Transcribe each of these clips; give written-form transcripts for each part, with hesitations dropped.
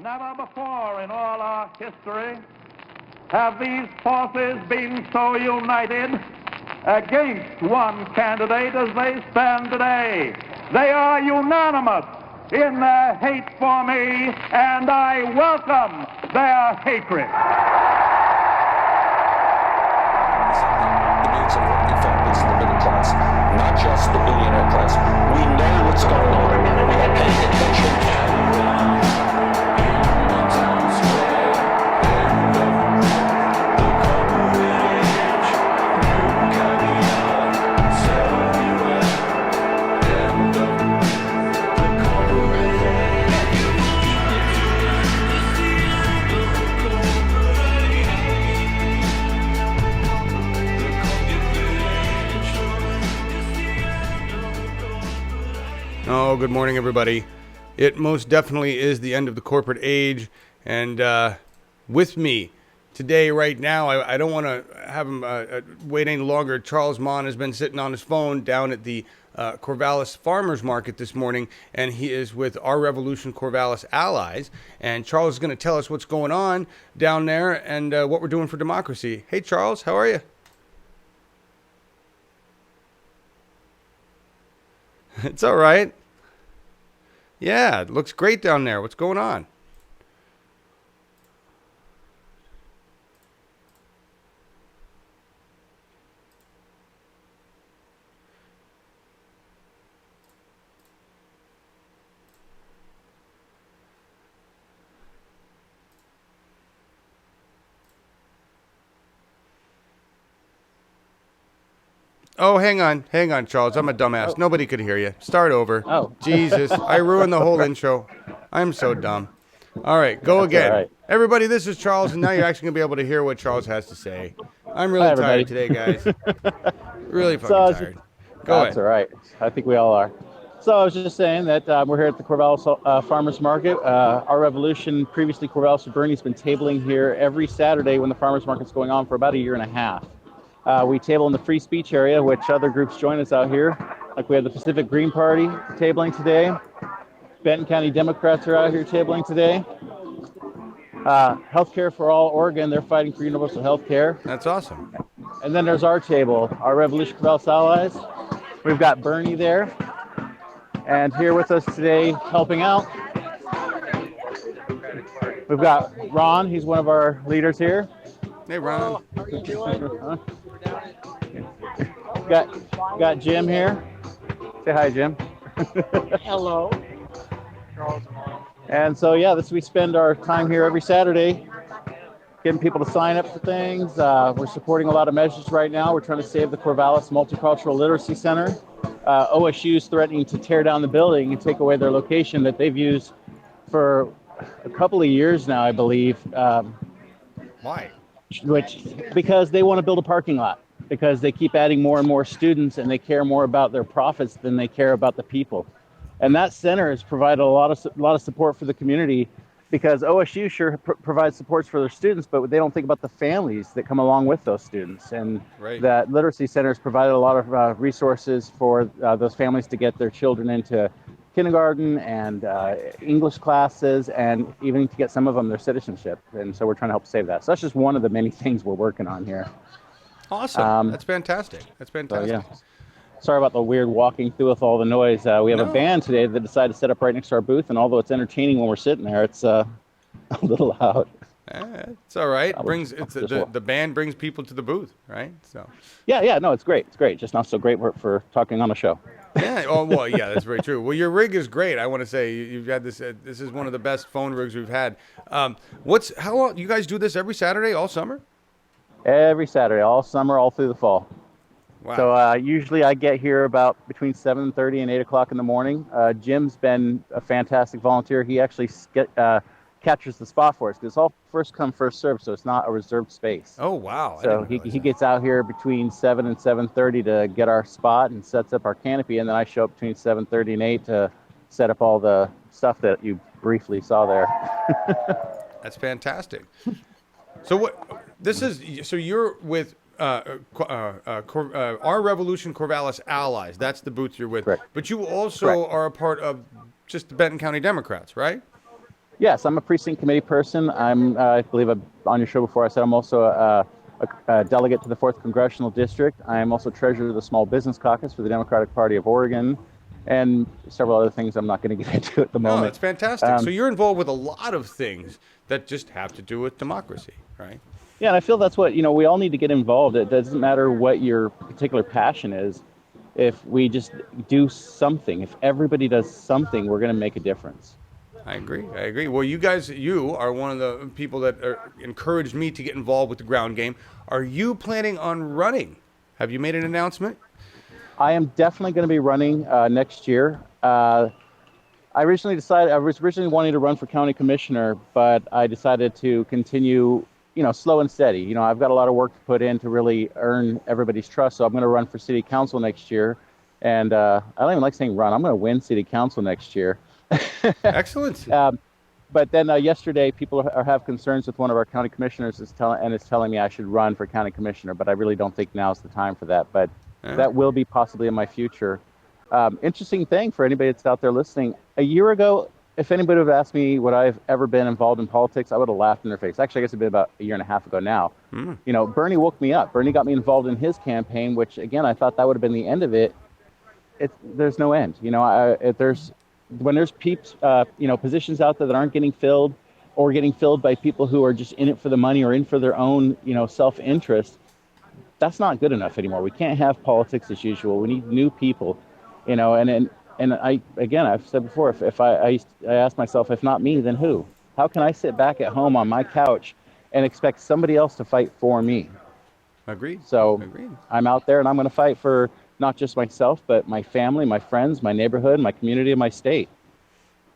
Never before in all our history have these forces been so united against one candidate as they stand today. They are unanimous in their hate for me, and I welcome their hatred. The needs of working families and the middle class, not just the billionaire class. We know what's going on. We are paying attention. Oh, good morning, everybody. It most definitely is the end of the corporate age, and with me today, right now, I don't want to have him wait any longer. Charles Mon has been sitting on his phone down at the Corvallis Farmers Market this morning, and he is with Our Revolution Corvallis Allies, and Charles is going to tell us what's going on down there and what we're doing for democracy. Hey, Charles, how are you? It's all right. Yeah, it looks great down there. What's going on? Oh, hang on, Charles. I'm a dumbass. Oh. Nobody could hear you. Start over. Oh. Jesus, I ruined the whole intro. I'm so dumb. All right, go That's again. all right. Everybody, this is Charles, and now you're actually going to be able to hear what Charles has to say. I'm really Hi, tired everybody. today, guys. Really fucking So, tired. Go That's ahead. all right. I think we all are. So I was just saying that we're here at the Corvallis Farmers Market. Our Revolution, previously Corvallis and Bernie's been tabling here every Saturday when the Farmers Market's going on for about a year and a half. We table in the free speech area, which other groups join us out here. Like we have the Pacific Green Party tabling today. Benton County Democrats are out here tabling today. Healthcare for All Oregon, they're fighting for universal health care. That's awesome. And then there's our table, Our Revolution Corvallis Allies. We've got Bernie there. And here with us today, helping out, we've got Ron. He's one of our leaders here. Hey, Ron. Got Jim here. Say hi, Jim. Hello. And so, yeah, we spend our time here every Saturday, getting people to sign up for things. We're supporting a lot of measures right now. We're trying to save the Corvallis Multicultural Literacy Center. OSU is threatening to tear down the building and take away their location that they've used for a couple of years now, I believe. Why? Because they want to build a parking lot, because they keep adding more and more students and they care more about their profits than they care about the people. And that center has provided a lot of support for the community, because OSU sure provides supports for their students, but they don't think about the families that come along with those students. And Right. that literacy center has provided a lot of resources for those families to get their children into kindergarten and English classes, and even to get some of them their citizenship. And so we're trying to help save that. So that's just one of the many things we're working on here. Awesome. That's fantastic. That's fantastic. So, yeah. Sorry about the weird walking through with all the noise. We have a band today that decided to set up right next to our booth, and although it's entertaining when we're sitting there, it's a little loud. It's all right. The band brings people to the booth, right? So. Yeah, no, it's great. It's great. Just not so great for talking on a show. Yeah. Oh well, yeah, that's very true. Well, your rig is great. I want to say you've had this. This is one of the best phone rigs we've had. How long? You guys do this every Saturday, all summer? Every Saturday, all summer, all through the fall. Wow. So usually I get here about between 7:30 and 8 o'clock in the morning. Jim's been a fantastic volunteer. He actually captures the spot for us, because it's all first come, first served, so it's not a reserved space. Oh, wow. So he gets out here between 7 and 7:30 to get our spot and sets up our canopy, and then I show up between 7:30 and 8 to set up all the stuff that you briefly saw there. That's fantastic. So you're with Our Revolution Corvallis Allies. That's the booth you're with. Correct. But you also are a part of just the Benton County Democrats, right? Yes, I'm a precinct committee person. I believe I'm on your show before. I said I'm also a delegate to the 4th Congressional District. I am also treasurer of the Small Business Caucus for the Democratic Party of Oregon, and several other things I'm not going to get into at the No, moment. that's fantastic. So you're involved with a lot of things that just have to do with democracy, right? Yeah, and I feel that's what, we all need to get involved. It doesn't matter what your particular passion is. If we just do something, if everybody does something, we're going to make a difference. I agree. Well, you are one of the people that encouraged me to get involved with the ground game. Are you planning on running? Have you made an announcement? I am definitely going to be running next year. I was originally wanting to run for county commissioner, but I decided to continue, slow and steady. I've got a lot of work to put in to really earn everybody's trust. So I'm going to run for city council next year. And I don't even like saying run. I'm going to win city council next year. Excellent. But then yesterday, people have concerns with one of our county commissioners is telling me I should run for county commissioner, but I really don't think now's the time for that. But that will be possibly in my future. Interesting thing for anybody that's out there listening. A year ago, if anybody would have asked me would I've ever been involved in politics, I would have laughed in their face. Actually, I guess it'd been about a year and a half ago now. Bernie woke me up. Bernie got me involved in his campaign, which again, I thought that would have been the end of it. There's no end. When there's positions out there that aren't getting filled or getting filled by people who are just in it for the money or in for their own, self-interest, that's not good enough anymore. We can't have politics as usual. We need new people, and I've said before, if I ask myself, if not me, then who? How can I sit back at home on my couch and expect somebody else to fight for me? Agreed. So I'm out there and I'm going to fight for not just myself, but my family, my friends, my neighborhood, my community, and my state.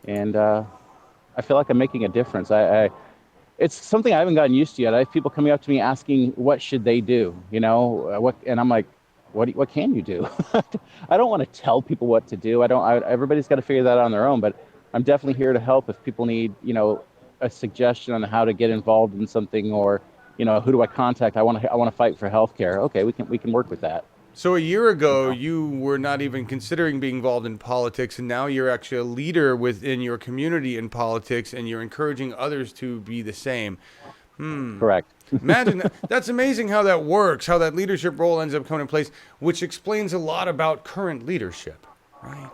And I feel like I'm making a difference. It's something I haven't gotten used to yet. I have people coming up to me asking, what should they do? And I'm like, what can you do? I don't want to tell people what to do. Everybody's got to figure that out on their own, but I'm definitely here to help if people need, a suggestion on how to get involved in something, or, who do I contact? I want to fight for healthcare. Okay, we can work with that. So a year ago, you were not even considering being involved in politics, and now you're actually a leader within your community in politics, and you're encouraging others to be the same. Correct. Imagine that. That's amazing how that works, how that leadership role ends up coming in place, which explains a lot about current leadership, right?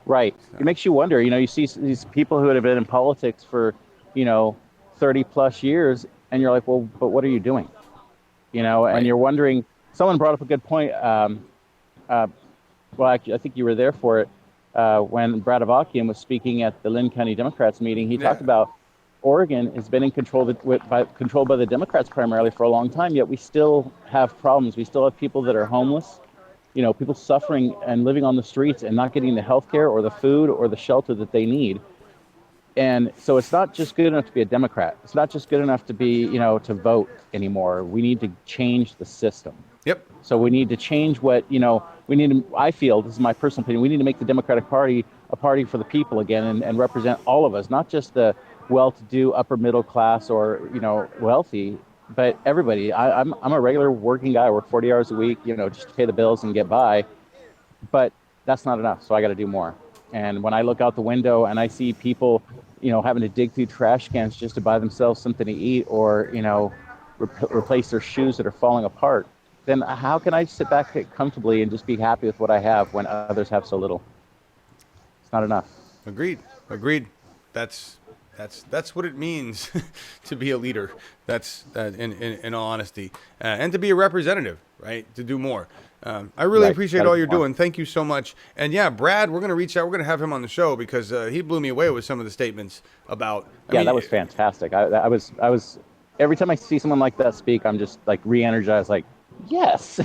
Right. It makes you wonder, you see these people who have been in politics for, 30 plus years, and you're like, well, but what are you doing? Right. And you're wondering. Someone brought up a good point. Actually, I think you were there for it when Brad Avakian was speaking at the Lynn County Democrats meeting. He talked about Oregon has been in controlled by the Democrats primarily for a long time, yet we still have problems. We still have people that are homeless, people suffering and living on the streets and not getting the health care or the food or the shelter that they need. And so it's not just good enough to be a Democrat. It's not just good enough to be, to vote anymore. We need to change the system. Yep. So we need to change I feel, this is my personal opinion, we need to make the Democratic Party a party for the people again and represent all of us, not just the well-to-do, upper middle class or, wealthy, but everybody. I'm a regular working guy. I work 40 hours a week, just to pay the bills and get by. But that's not enough, so I got to do more. And when I look out the window and I see people, having to dig through trash cans just to buy themselves something to eat or, replace their shoes that are falling apart, then how can I sit back comfortably and just be happy with what I have when others have so little? It's not enough. Agreed. That's what it means to be a leader. That's in all honesty, and to be a representative, right? To do more. I really appreciate all you're doing. Thank you so much. And yeah, Brad, we're going to reach out. We're going to have him on the show because he blew me away with some of the statements about. I mean, that was fantastic. I was every time I see someone like that speak, I'm just like re-energized. Like, yes,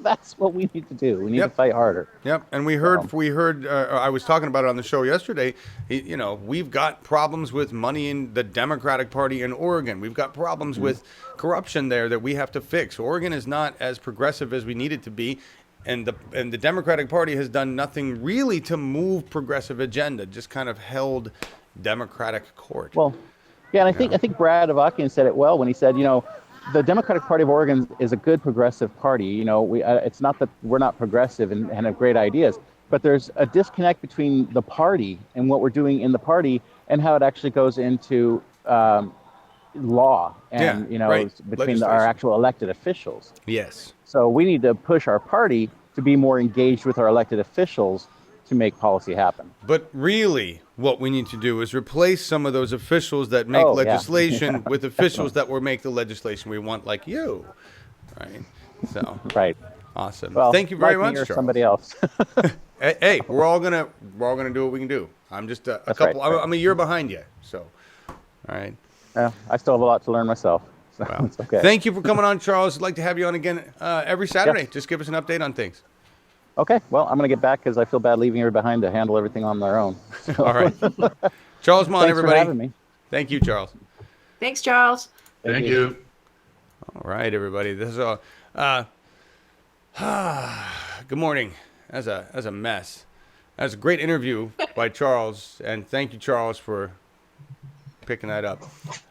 that's what we need to do. We need to fight harder. Yep. And we heard. I was talking about it on the show yesterday. We've got problems with money in the Democratic Party in Oregon. We've got problems with corruption there that we have to fix. Oregon is not as progressive as we need it to be, and the Democratic Party has done nothing really to move progressive agenda. Just kind of held Democratic court. Well, yeah, and I think Brad Avakian said it well when he said, the Democratic Party of Oregon is a good progressive party. It's not that we're not progressive and have great ideas, but there's a disconnect between the party and what we're doing in the party and how it actually goes into law and right. between our actual elected officials. Yes. So we need to push our party to be more engaged with our elected officials to make policy happen. But really, what we need to do is replace some of those officials that make legislation with officials that will make the legislation we want, like you, right? So right. Awesome. Well, thank you very like much, me or Charles. somebody else. Hey, we're all gonna do what we can do. I'm just a couple. Right. I'm a year behind you, so all right. I still have a lot to learn myself. So Wow. it's okay. Thank you for coming on, Charles. I'd like to have you on again every Saturday. Yes. Just give us an update on things. Okay. Well, I'm going to get back because I feel bad leaving everybody behind to handle everything on their own. So. All right. Charles Mon, Thanks everybody. for having me. Thank you, Charles. Thanks, Charles. Thank you. All right, everybody. This is good morning. As a mess. That was a great interview by Charles, and thank you, Charles, for picking that up.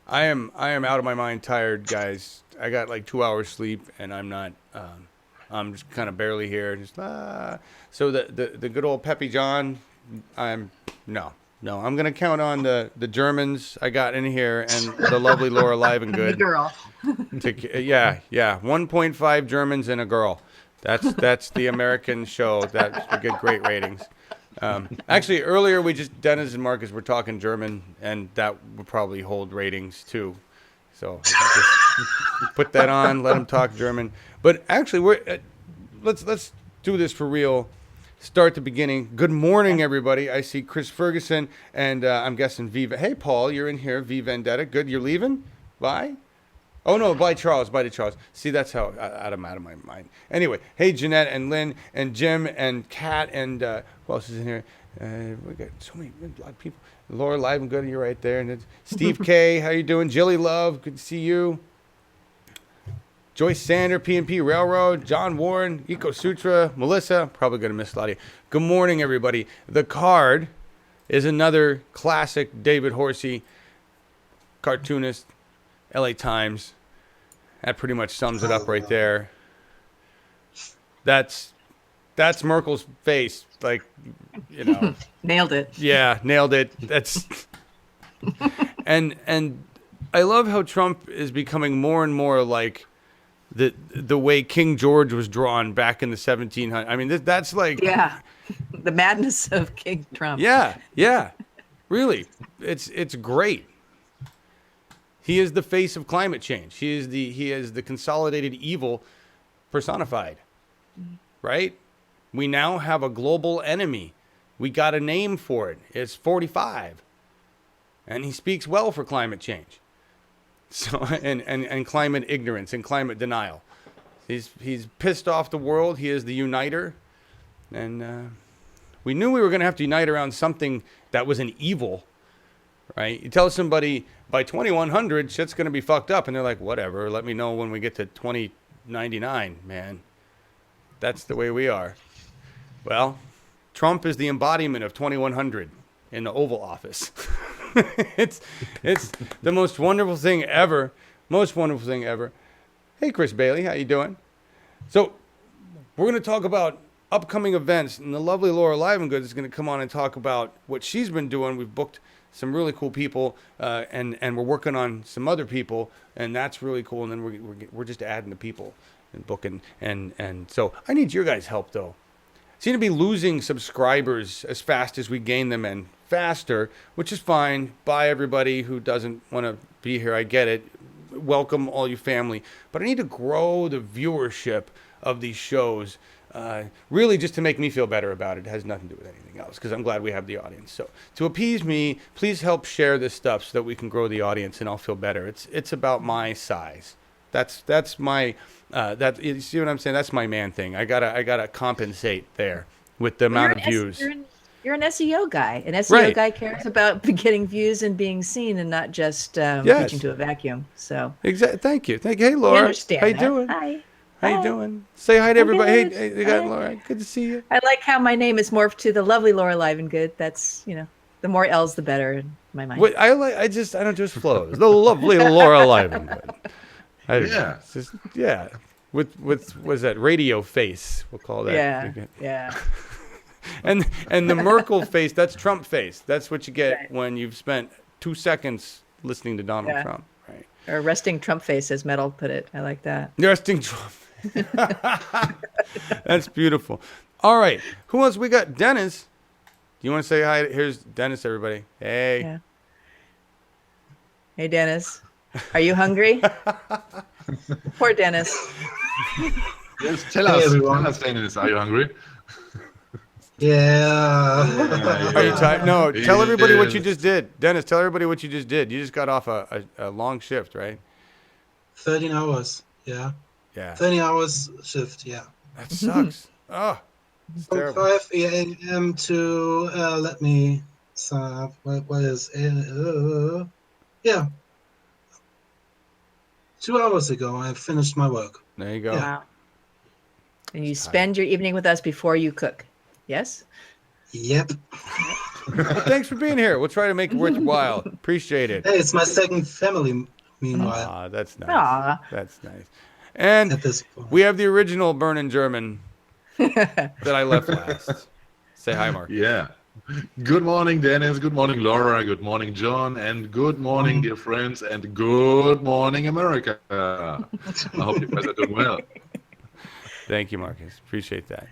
I am out of my mind tired, guys. I got like 2 hours sleep, and I'm not. I'm just kind of barely here. So the good old Peppy John. I'm gonna count on the Germans I got in here and the lovely Laura Livengood. Girl. 1.5 Germans and a girl. That's the American show. That we get great ratings. Actually, earlier Deniz and Markus were talking German, and that would probably hold ratings too. So just put that on, let them talk German. But actually, let's do this for real. Start the beginning. Good morning, everybody. I see Chris Ferguson, and I'm guessing Viva. Hey, Paul, you're in here. V Vendetta. Good. You're leaving? Bye. Oh, no, bye, Charles. Bye to Charles. See, that's how out of my mind. Anyway, hey, Jeanette and Lynn and Jim and Kat and who else is in here? We got so many, a lot of people. Laura Livengood, you're right there. And it's Steve K, how you doing? Jilly Love, good to see you. Joyce Sander, P&P Railroad, John Warren, Eco Sutra, Melissa, probably going to miss a lot of you. Good morning, everybody. The Card is another classic David Horsey cartoonist, LA Times. That pretty much sums it up right there. That's Merkel's face, like, Nailed it. Yeah, nailed it. That's and I love how Trump is becoming more and more like the way King George was drawn back in the 1700s. I mean, that's like the madness of King Trump. Yeah, really, it's great. He is the face of climate change. He is the consolidated evil personified, right? We now have a global enemy. We got a name for it. It's 45, and he speaks well for climate change. So and climate ignorance and climate denial. He's pissed off the world. He is the uniter, and we knew we were going to have to unite around something that was an evil, right? You tell somebody by 2100 shit's going to be fucked up, and they're like, whatever. Let me know when we get to 2099, man. That's the way we are. Well, Trump is the embodiment of 2100 in the Oval Office. It's the most wonderful thing ever. Most wonderful thing ever. Hey, Chris Bailey, how you doing? So we're going to talk about upcoming events, and the lovely Laura Livengood is going to come on and talk about what she's been doing. We've booked some really cool people, and we're working on some other people, and that's really cool. And then we're just adding the people and booking, and so I need your guys' help though. Seem to be losing subscribers as fast as we gain them, and faster, which is fine. Bye, everybody who doesn't want to be here. I get it. Welcome, all you family. But I need to grow the viewership of these shows, really just to make me feel better about it. It has nothing to do with anything else, because I'm glad we have the audience. So to appease me, please help share this stuff so that we can grow the audience, and I'll feel better. It's about my size. That's my you see what I'm saying? That's my man thing. I gotta compensate there with the amount of views. You're an SEO guy. An SEO guy cares about getting views and being seen, and not just preaching to a vacuum. So exactly. Thank you. Hey, Laura. Understand How you that. doing? Hi. How you doing? Say hi to everybody. Hey, you got Laura. Good to see you. I like how my name is morphed to the lovely Laura Livengood. That's the more L's the better in my mind. What I don't just flows. The lovely Laura Livengood. With was that radio face? We'll call that. Yeah. and the Merkel face, that's Trump face. That's what you get when you've spent 2 seconds listening to Donald Trump. Right. Or resting Trump face, as Metal put it. I like that. Resting Trump. That's beautiful. All right. Who else? We got Deniz. Do you want to say hi? Here's Deniz, everybody. Hey. Yeah. Hey, Deniz. Are you hungry? Poor Deniz. Yes, tell us, Deniz, are you hungry? Yeah. Are you tired? No, tell everybody what you just did. Deniz, tell everybody what you just did. You just got off a long shift, right? 13 hours, yeah. Yeah. 30 hours shift, yeah. That sucks. Oh, it's From terrible. 5 a.m. to, let me, what is it? Yeah. 2 hours ago, I finished my work. There you go. Yeah. Wow. And you spend your evening with us before you cook. Yes? Yep. Well, thanks for being here. We'll try to make it worthwhile. Appreciate it. Hey, it's my second family, meanwhile, Ah, that's nice. Aw. That's nice. And at this point. we have the original Burnin' German that I left last. Say hi, Mark. Yeah. Good morning, Deniz. Good morning, Laura. Good morning, John. And good morning, dear friends. And good morning, America. I hope you guys are doing well. Thank you, Marcus. Appreciate that.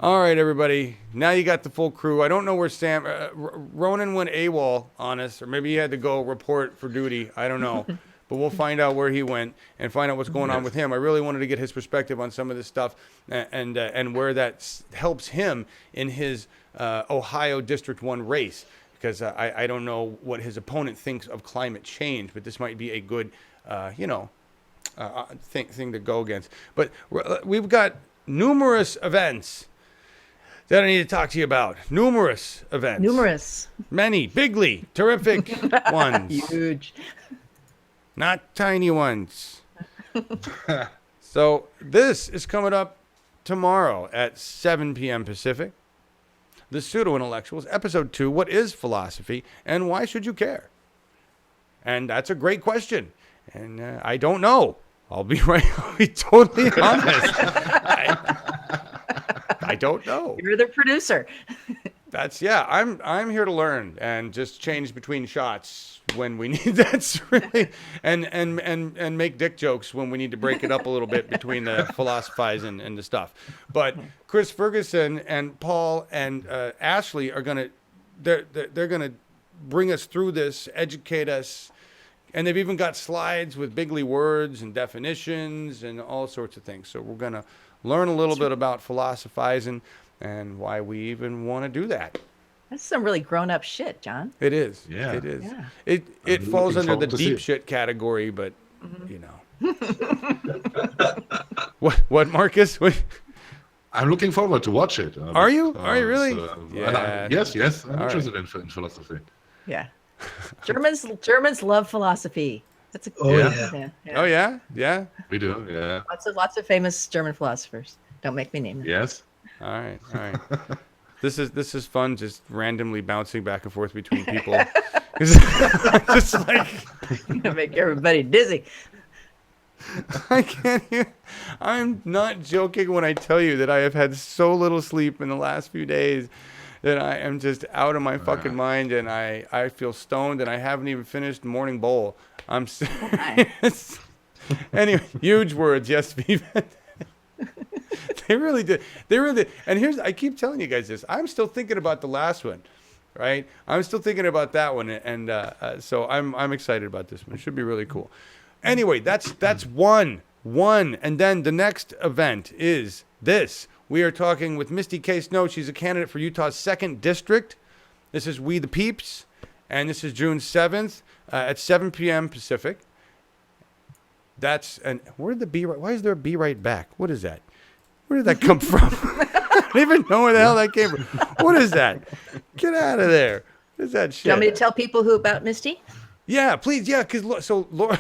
All right, everybody. Now you got the full crew. I don't know where Sam... Ronan went AWOL on us, or maybe he had to go report for duty. I don't know. But we'll find out where he went and find out what's going on with him. I really wanted to get his perspective on some of this stuff and where that helps him in his Ohio District 1 race. Because I don't know what his opponent thinks of climate change, but this might be a good, thing to go against. But we've got numerous events that I need to talk to you about. Numerous events. Numerous. Many. Bigly. Terrific ones. Huge. Not tiny ones. So this is coming up tomorrow at 7 p.m. Pacific. The Pseudo-Intellectuals, Episode 2, What is Philosophy and Why Should You Care? And that's a great question. And I don't know. I'll be totally honest. I don't know. You're the producer. I'm here to learn and just change between shots when we need. That's really and make dick jokes when we need to break it up a little bit between the philosophizing and the stuff. But Chris Ferguson and Paul and Ashley are they're gonna bring us through this, educate us, and they've even got slides with bigly words and definitions and all sorts of things. So we're gonna learn a little bit about philosophizing and why we even want to do that. That's some really grown-up shit, John. It is. Yeah. It is. Yeah. It falls under the forward to see deep it. shit category, but you know. What, Marcus? What? I'm looking forward to watch it. Are you? Are you really? Yeah. Yes. I'm interested in philosophy. Yeah. Germans love philosophy. That's a yeah. Oh yeah, yeah. We do. Yeah. Lots of famous German philosophers. Don't make me name them. Yes. All right. This is fun, just randomly bouncing back and forth between people. Just like You're gonna make everybody dizzy. I can't hear. I'm not joking when I tell you that I have had so little sleep in the last few days that I am just out of my fucking mind, and I feel stoned, and I haven't even finished morning bowl. I'm serious. Anyway, huge words, yes, Steven. They really did. And I keep telling you guys this. I'm still thinking about the last one, right? I'm still thinking about that one, and so I'm excited about this one. It should be really cool. Anyway, that's one, and then the next event is this. We are talking with Misty K. Snow. She's a candidate for Utah's 2nd District. This is We the Peeps, and this is June 7th at 7 p.m. Pacific. Where did the B right? Why is there a B right back? What is that? Where did that come from? I don't even know where the hell that came from. What is that? Get out of there. What is that shit? Do you want me to tell people about Misty? Yeah, please. Yeah, because Laura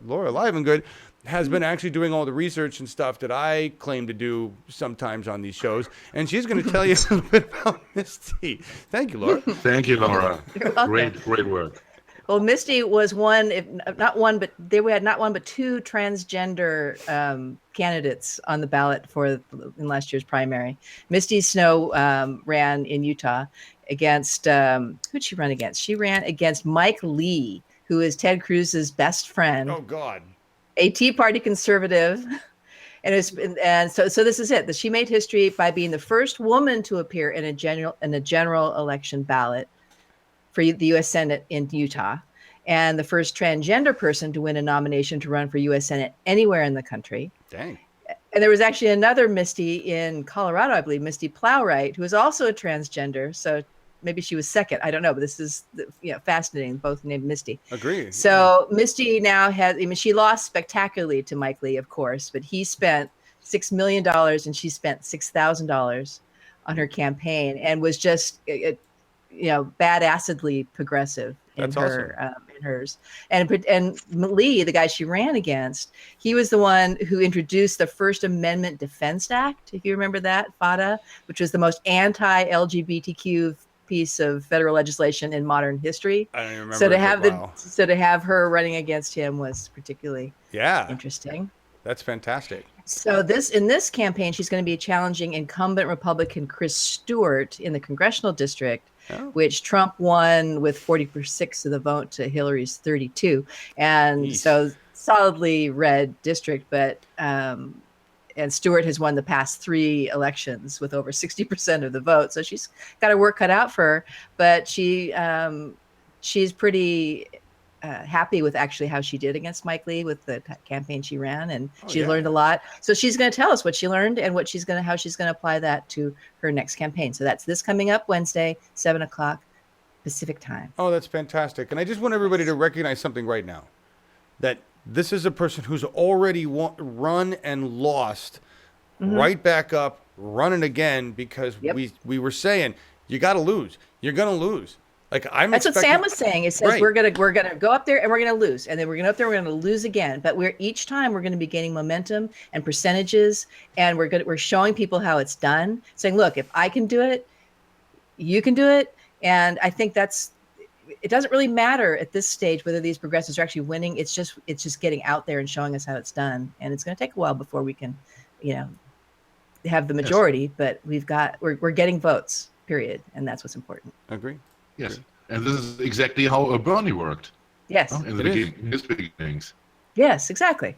Livengood has been actually doing all the research and stuff that I claim to do sometimes on these shows, and she's going to tell you a little bit about Misty. Thank you, Laura. Thank you, Laura. You're welcome. Great work. Well, Misty was one, if not one, but we had not one but two transgender candidates on the ballot in last year's primary. Misty Snow ran in Utah against who'd she run against? She ran against Mike Lee, who is Ted Cruz's best friend. Oh God. A Tea Party conservative. And so this is it. She made history by being the first woman to appear in a general election ballot for the U.S. Senate in Utah, and the first transgender person to win a nomination to run for U.S. Senate anywhere in the country. Dang. And there was actually another Misty in Colorado, I believe, Misty Plowright, who is also a transgender. So maybe she was second. I don't know, but this is fascinating. Both named Misty. Agreed. So Misty now she lost spectacularly to Mike Lee, of course, but he spent $6 million and she spent $6,000 on her campaign and was just, badassedly progressive in hers. And Lee, the guy she ran against, he was the one who introduced the First Amendment Defense Act, if you remember that, FADA, which was the most anti-LGBTQ piece of federal legislation in modern history. I don't even remember. So to have her running against him was particularly interesting. That's fantastic. So in this campaign, she's going to be challenging incumbent Republican Chris Stewart in the congressional district, which Trump won with 46% of the vote to Hillary's 32. And so solidly red district, but and Stewart has won the past 3 elections with over 60% of the vote. So she's got her work cut out for her, but she's pretty happy with actually how she did against Mike Lee with the campaign she ran, and she learned a lot. So she's going to tell us what she learned and how she's going to apply that to her next campaign. So that's this coming up Wednesday, 7:00 Pacific time. Oh, that's fantastic. And I just want everybody to recognize something right now, that this is a person who's already run and lost, right back up, running again, because we were saying, you got to lose. You're going to lose. That's what Sam was saying. It says we're gonna go up there and we're gonna lose, and then we're gonna up there, we're gonna lose again. But each time we're gonna be gaining momentum and percentages, and we're showing people how it's done, saying, look, if I can do it, you can do it. And I think it doesn't really matter at this stage whether these progressives are actually winning. It's just getting out there and showing us how it's done, and it's going to take a while before we can, have the majority. But we're getting votes, period, and that's what's important. Agree. Yes, and this is exactly how Bernie worked. Yes, in his beginnings. Yes, exactly.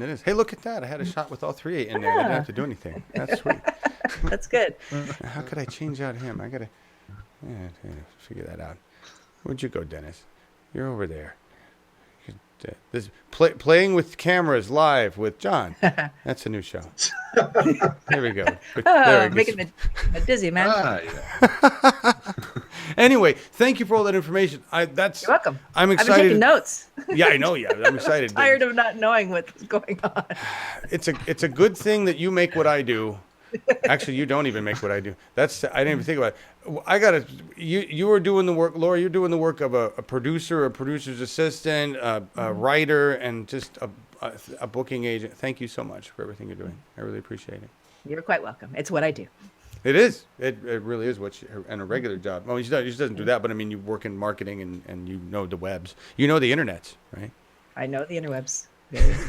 It is. Hey, look at that! I had a shot with all 3 in there. I didn't have to do anything. That's sweet. That's good. How could I change out him? I gotta figure that out. Where'd you go, Deniz? You're over there. This playing with cameras live with John. That's a new show. There we go. Making me dizzy, man. Anyway, thank you for all that information. You're welcome. I'm excited. I've been taking notes. Yeah, I know. Yeah, I'm excited. Tired of not knowing what's going on. It's a good thing that you make what I do. Actually, you don't even make what I do. I didn't even think about it. You are doing the work, Laura. You're doing the work of a producer, a producer's assistant, a writer, and just a booking agent. Thank you so much for everything you're doing. I really appreciate it. You're quite welcome. It's what I do. It is. It really is and a regular job. Well, she doesn't do that, but I mean, you work in marketing and you know the webs. You know the internets, right? I know the interwebs. Yes.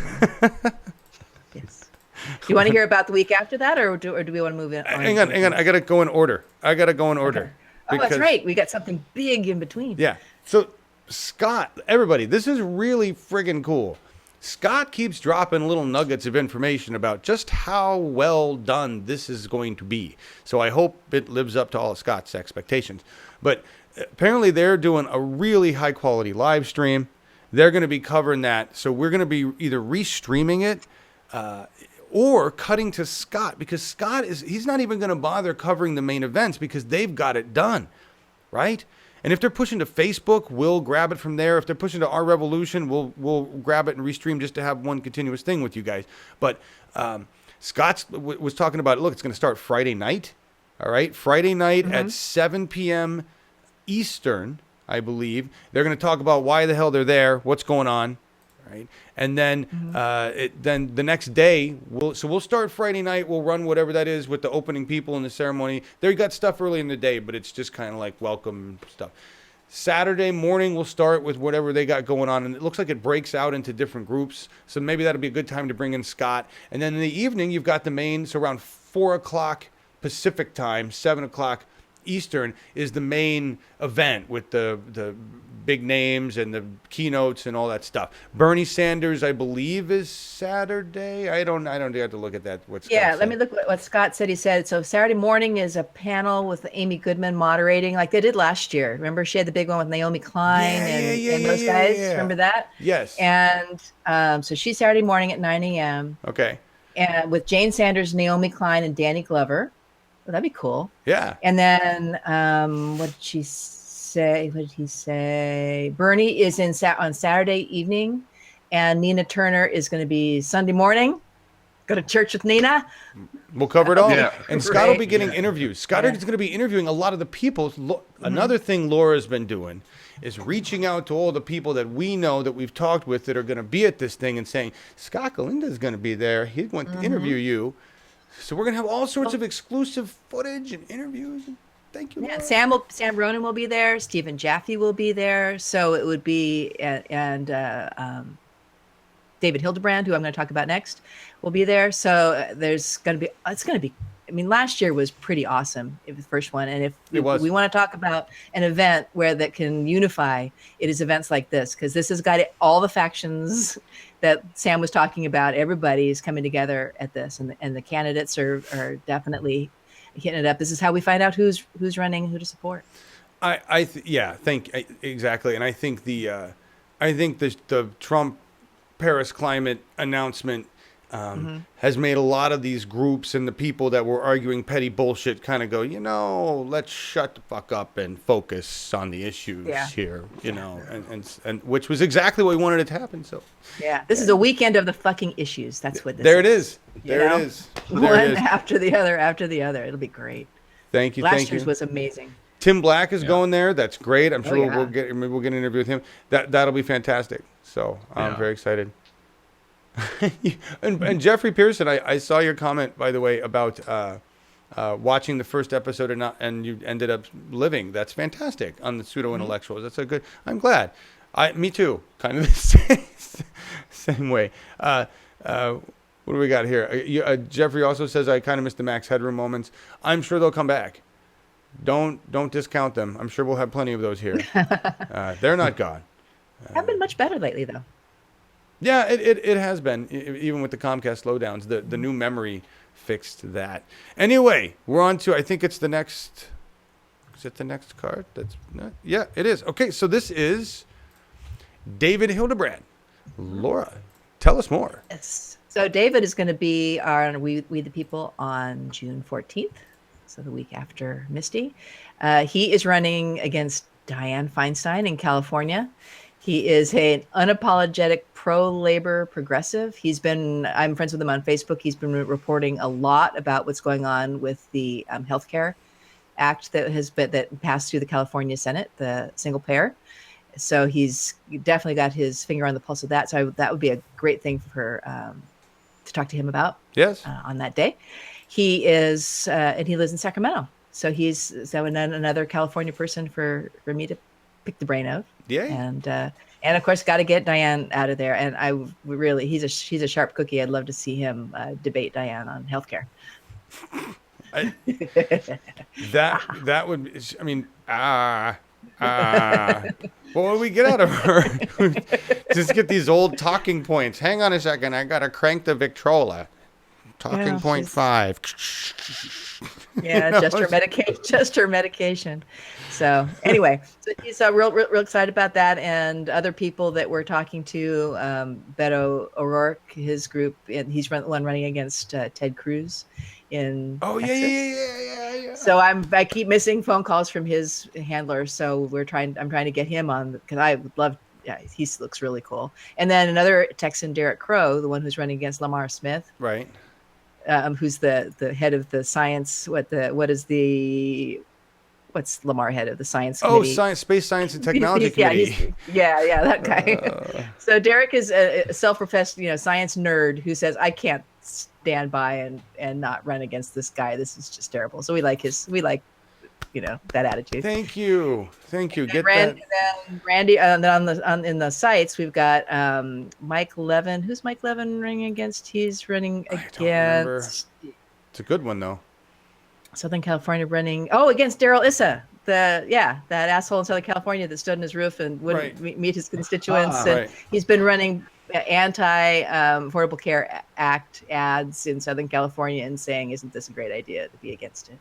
Do you want to hear about the week after that, or do we want to move in? Hang on. I got to go in order. Okay. Oh, that's right. We got something big in between. Yeah. So, Scott, everybody, this is really friggin' cool. Scott keeps dropping little nuggets of information about just how well done this is going to be. So I hope it lives up to all of Scott's expectations. But apparently they're doing a really high quality live stream. They're going to be covering that. So we're going to be either restreaming it or cutting to Scott, because he's not even going to bother covering the main events because they've got it done, right? And if they're pushing to Facebook, we'll grab it from there. If they're pushing to Our Revolution, we'll grab it and restream just to have one continuous thing with you guys. But Scott was talking about, look, it's going to start Friday night, all right? Friday night at 7 p.m. Eastern, I believe. They're going to talk about why the hell they're there, what's going on, right? And then then the next day, we'll start Friday night. We'll run whatever that is with the opening people and the ceremony. They got stuff early in the day, but it's just kind of like welcome stuff. Saturday morning we'll start with whatever they got going on, and it looks like it breaks out into different groups. So maybe that'll be a good time to bring in Scott. And then in the evening you've got the main. So around 4 o'clock Pacific time, 7 o'clock Eastern is the main event with the big names and the keynotes and all that stuff. Bernie Sanders, I believe, is Saturday. I don't have to look at that. What Scott said. Let me look what Scott said. He said, so Saturday morning is a panel with Amy Goodman moderating like they did last year. Remember she had the big one with Naomi Klein and those guys? Yeah. Remember that? Yes. And so she's Saturday morning at 9 a.m. Okay. And with Jane Sanders, Naomi Klein, and Danny Glover. Well, that'd be cool. Yeah. And then what did she say? What did he say? Bernie is on Saturday evening, and Nina Turner is going to be Sunday morning. Go to church with Nina. We'll cover it all. Yeah. And Scott will be getting interviews. Scott is going to be interviewing a lot of the people. Another thing Laura's been doing is reaching out to all the people that we know that we've talked with that are going to be at this thing and saying, Scott Galinda's going to be there. He wants to interview you. So we're going to have all sorts of exclusive footage and interviews. Thank you, Laura. Yeah, Sam Ronan will be there. Stephen Jaffe will be there. So it would be, and David Hildebrand, who I'm going to talk about next, will be there. So it's going to be, I mean, last year was pretty awesome, the first one. And if we want to talk about an event that can unify, it is events like this, because this has got all the factions that Sam was talking about. Everybody is coming together at this, and the candidates are definitely hitting it up. This is how we find out who's running, who to support. Exactly. And I think the Trump Paris climate announcement has made a lot of these groups and the people that were arguing petty bullshit kind of go, let's shut the fuck up and focus on the issues here, and which was exactly what we wanted it to happen. So this is a weekend of the fucking issues. That's what this there is. There it is. One after the other. It'll be great. Thank you. Last year's was amazing. Tim Black is going there. That's great. I'm sure we'll get an interview with him. That'll be fantastic. So I'm very excited. and Jeffrey Pearson, I saw your comment, by the way, about watching the first episode and you ended up living. That's fantastic on the pseudo intellectuals. That's a good. I'm glad. Me too. Kind of the same way. What do we got here? Jeffrey also says I kind of missed the Max Headroom moments. I'm sure they'll come back. Don't discount them. I'm sure we'll have plenty of those here. They're not gone. Haven't been much better lately, though. Yeah, it has been, even with the Comcast slowdowns. The new memory fixed that. Anyway, we're on to, I think it's the next, is it the next card? Yeah, it is. Okay, so this is David Hildebrand. Laura, tell us more. Yes. So David is going to be on We the People on June 14th, so the week after Misty. He is running against Dianne Feinstein in California. He is an unapologetic pro-labor progressive. I'm friends with him on Facebook. He's been reporting a lot about what's going on with the healthcare act that passed through the California Senate, the single payer. So he's definitely got his finger on the pulse of that. So that would be a great thing for to talk to him about. Yes. On that day. He is, and he lives in Sacramento. So he's another California person for me to pick the brain of. Yeah. And of course, got to get Dianne out of there. And he's a sharp cookie. I'd love to see him debate Dianne on healthcare. That would, I mean, what do we get out of her? Just get these old talking points. Hang on a second. I got to crank the Victrola. Talking point 5. Yeah, just her medication. So anyway, so he's real excited about that, and other people that we're talking to, Beto O'Rourke, his group, and he's the one running against Ted Cruz in Texas. Yeah. So I keep missing phone calls from his handler. So I'm trying to get him on, because I would love. Yeah, he looks really cool. And then another Texan, Derek Crow, the one who's running against Lamar Smith. Right. Who's the head of the science? What's Lamar head of the science committee? Space Science and Technology Committee. Yeah, that guy. So Derek is a self-professed, science nerd who says, I can't stand by and not run against this guy. This is just terrible. So we like that attitude. Thank you. Get And that. then Randy, and then in the sites we've got Mike Levin. Who's Mike Levin running against? He's running don't remember. against It's a good one though. Southern California, running against Daryl Issa, that asshole in Southern California that stood on his roof and wouldn't meet his constituents. And he's been running anti-Affordable Care Act ads in Southern California and saying, "Isn't this a great idea to be against it?"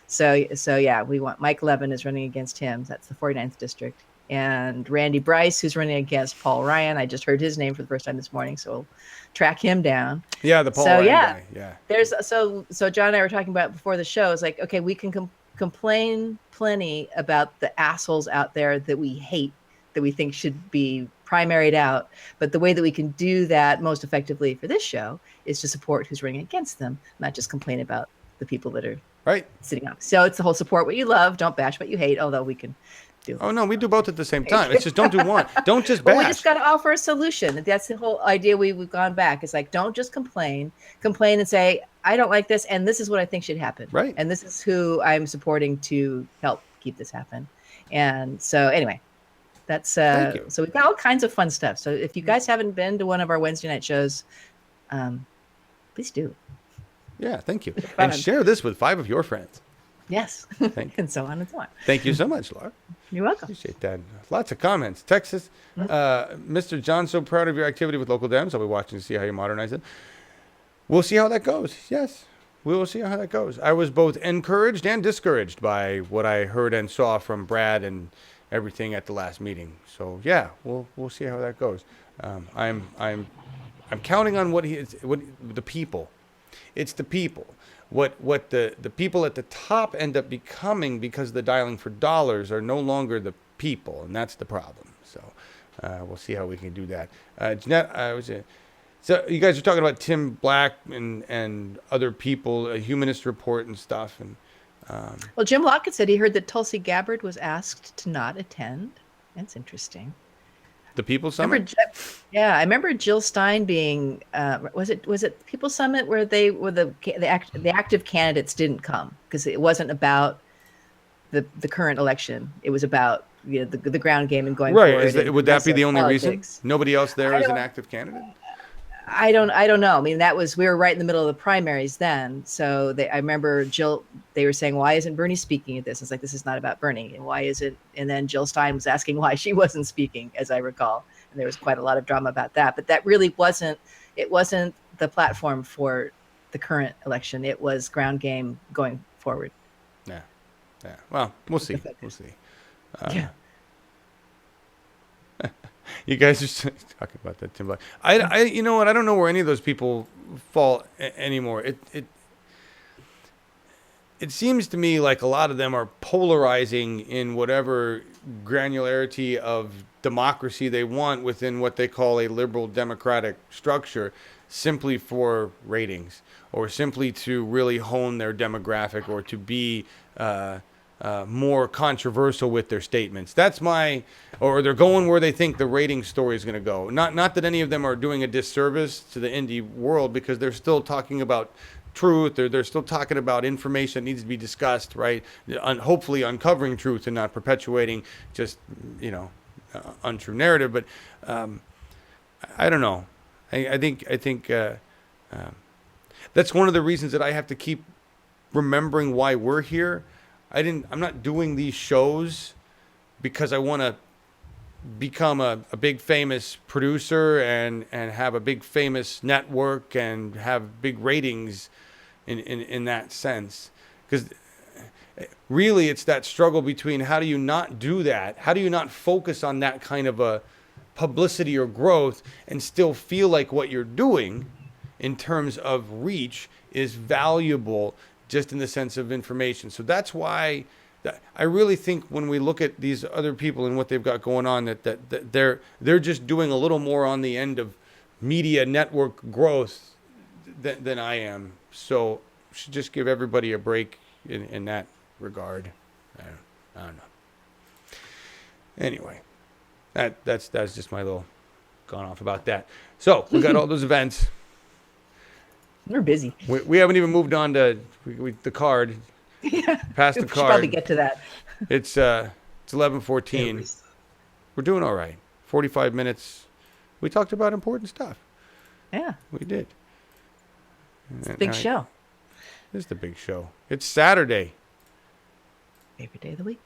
So yeah, we want Mike Levin is running against him. That's the 49th district. And Randy Bryce, who's running against Paul Ryan. I just heard his name for the first time this morning, so we'll track him down. Yeah, the Paul Ryan guy. Yeah. There's so John and I were talking about before the show. It's like, okay, we can complain plenty about the assholes out there that we hate, that we think should be primaried out. But the way that we can do that most effectively for this show is to support who's running against them, not just complain about the people that are sitting up. So it's the whole support what you love, don't bash what you hate, although we can do. Oh, no, we do both at the same time. It's just don't do one. Don't just bash. We just got to offer a solution. That's the whole idea we've gone back. It's like, don't just complain and say, I don't like this, and this is what I think should happen. Right. And this is who I'm supporting to help keep this happen. And so anyway, that's so we've got all kinds of fun stuff. So if you guys haven't been to one of our Wednesday night shows, please do. Yeah, thank you. And share this with 5 of your friends. Yes. And so on and so on. Thank you so much, Laura. You're welcome. Appreciate that. Lots of comments. Texas, Mr. John, so proud of your activity with local dams. I'll be watching to see how you modernize it. We'll see how that goes. Yes, we will see how that goes. I was both encouraged and discouraged by what I heard and saw from Brad and everything at the last meeting. So yeah, we'll see how that goes. I'm counting on what the people. It's the people. What the people at the top end up becoming because the dialing for dollars are no longer the people, and that's the problem. So we'll see how we can do that. Jeanette, so you guys are talking about Tim Black and other people, a humanist report and stuff. And well, Jim Lockett said he heard that Tulsi Gabbard was asked to not attend. That's interesting. The People Summit? I remember Jill Stein being, was it People Summit where they were the active candidates didn't come because it wasn't about the current election. It was about the ground game and going forward. Would that be the only politics. reason? Nobody else there is an active candidate? I don't know. I mean, we were right in the middle of the primaries then. So I remember they were saying, why isn't Bernie speaking at this? It's like, this is not about Bernie. And why is it? And then Jill Stein was asking why she wasn't speaking, as I recall. And there was quite a lot of drama about that. But that really wasn't the platform for the current election. It was ground game going forward. Yeah. Well, we'll see. Yeah. You guys are talking about that, Tim Black. I you know what? I don't know where any of those people fall anymore. It seems to me like a lot of them are polarizing in whatever granularity of democracy they want within what they call a liberal democratic structure, simply for ratings or simply to really hone their demographic or to be more controversial with their statements. Or they're going where they think the rating story is going to go. Not that any of them are doing a disservice to the indie world, because they're still talking about truth. They're still talking about information that needs to be discussed, right? Hopefully uncovering truth and not perpetuating just, untrue narrative. But I don't know. I think that's one of the reasons that I have to keep remembering why we're here. I'm not doing these shows because I want to become a big famous producer and have a big famous network and have big ratings in that sense. Because really it's that struggle between how do you not do that? How do you not focus on that kind of a publicity or growth and still feel like what you're doing in terms of reach is valuable just in the sense of information. So that's why I really think when we look at these other people and what they've got going on, that they're just doing a little more on the end of media network growth than I am. So should just give everybody a break in that regard. I don't know. Anyway, that's just my little gone off about that. So we got all those events. We're busy. We haven't even moved on to the card. Pass the We should probably card. get to that. It's 11:14. We're doing all right. 45 minutes. We talked about important stuff. Yeah, We did. it's a big show. This is the big show. It's Saturday. Favorite day of the week.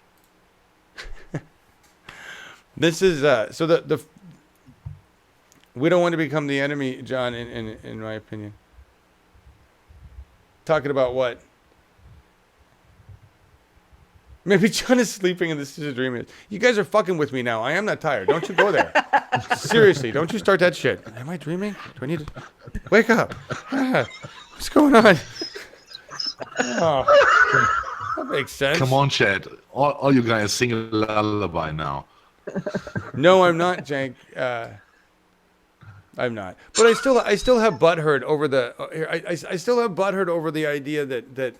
This is so the we don't want to become the enemy, John, in my opinion. Talking about what? Maybe John is sleeping and this is a dream. You guys are fucking with me now. I am not tired. Don't you go there. Seriously, don't you start that shit. Am I dreaming? Do I need to wake up? What's going on? Oh, that makes sense. Come on, Chad. All you guys sing a lullaby now. No, I'm not, Jank. I'm not. But I still have butthurt over the. I still have butthurt over the idea that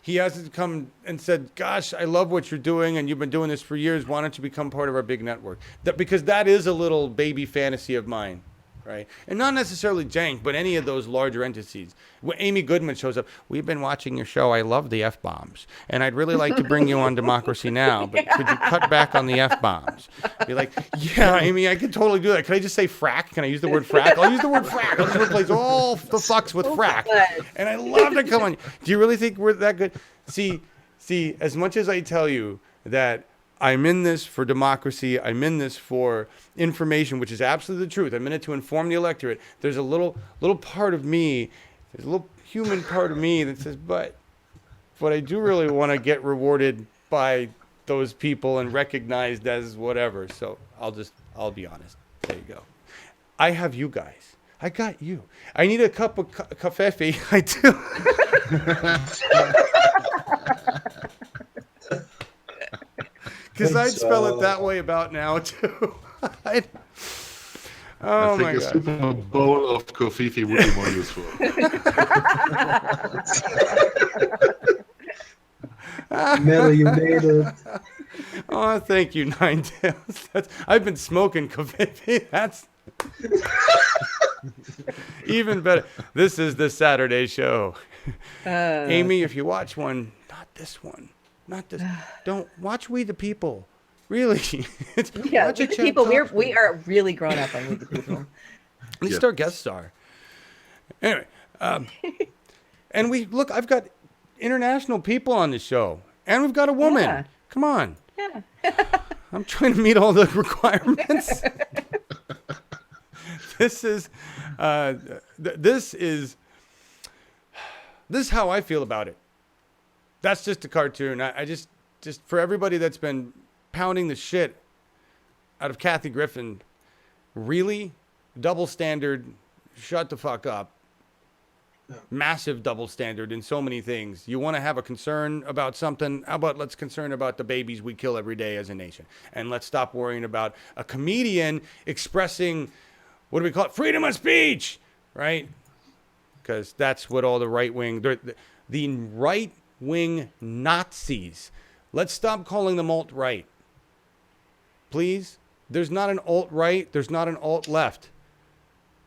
he hasn't come and said, "Gosh, I love what you're doing, and you've been doing this for years. Why don't you become part of our big network?" Because that is a little baby fantasy of mine, right? And not necessarily Jank, but any of those larger entities. When Amy Goodman shows up, we've been watching your show. I love the F-bombs, and I'd really like to bring you on Democracy Now, but could you cut back on the F-bombs? Be like, yeah, Amy, I could totally do that. Can I just say frack? Can I use the word frack? I'll use the word frack. I'll just replace all the fucks with frack. And I love to come on. Do you really think we're that good? See, as much as I tell you that I'm in this for democracy, I'm in this for information, which is absolutely the truth. I'm in it to inform the electorate. There's a little part of me, there's a little human part of me that says, but I do really want to get rewarded by those people and recognized as whatever. So I'll be honest. There you go. I have you guys. I got you. I need a cup of cafefe. I do. Because I'd spell it that way about now, too. I think a super bowl of coffee would be more useful. Mel, you made it. Oh, thank you, Nine Tails. I've been smoking coffee. That's even better. This is the Saturday show. Amy, if you watch one, not this one. Not this. Don't watch We the People. Really. Yeah, We the People. We are really grown up on We the People. At least our guest star. Anyway, and look. I've got international people on the show, and we've got a woman. Yeah. Come on. Yeah. I'm trying to meet all the requirements. This is how I feel about it. That's just a cartoon. I just for everybody that's been pounding the shit out of Kathy Griffin, really? Double standard, shut the fuck up. Massive double standard in so many things. You want to have a concern about something? How about let's concern about the babies we kill every day as a nation? And let's stop worrying about a comedian expressing, what do we call it? Freedom of speech, right? Because that's what all the right-wing, the right-wing Nazis. Let's stop calling them alt-right. Please? There's not an alt-right. There's not an alt-left.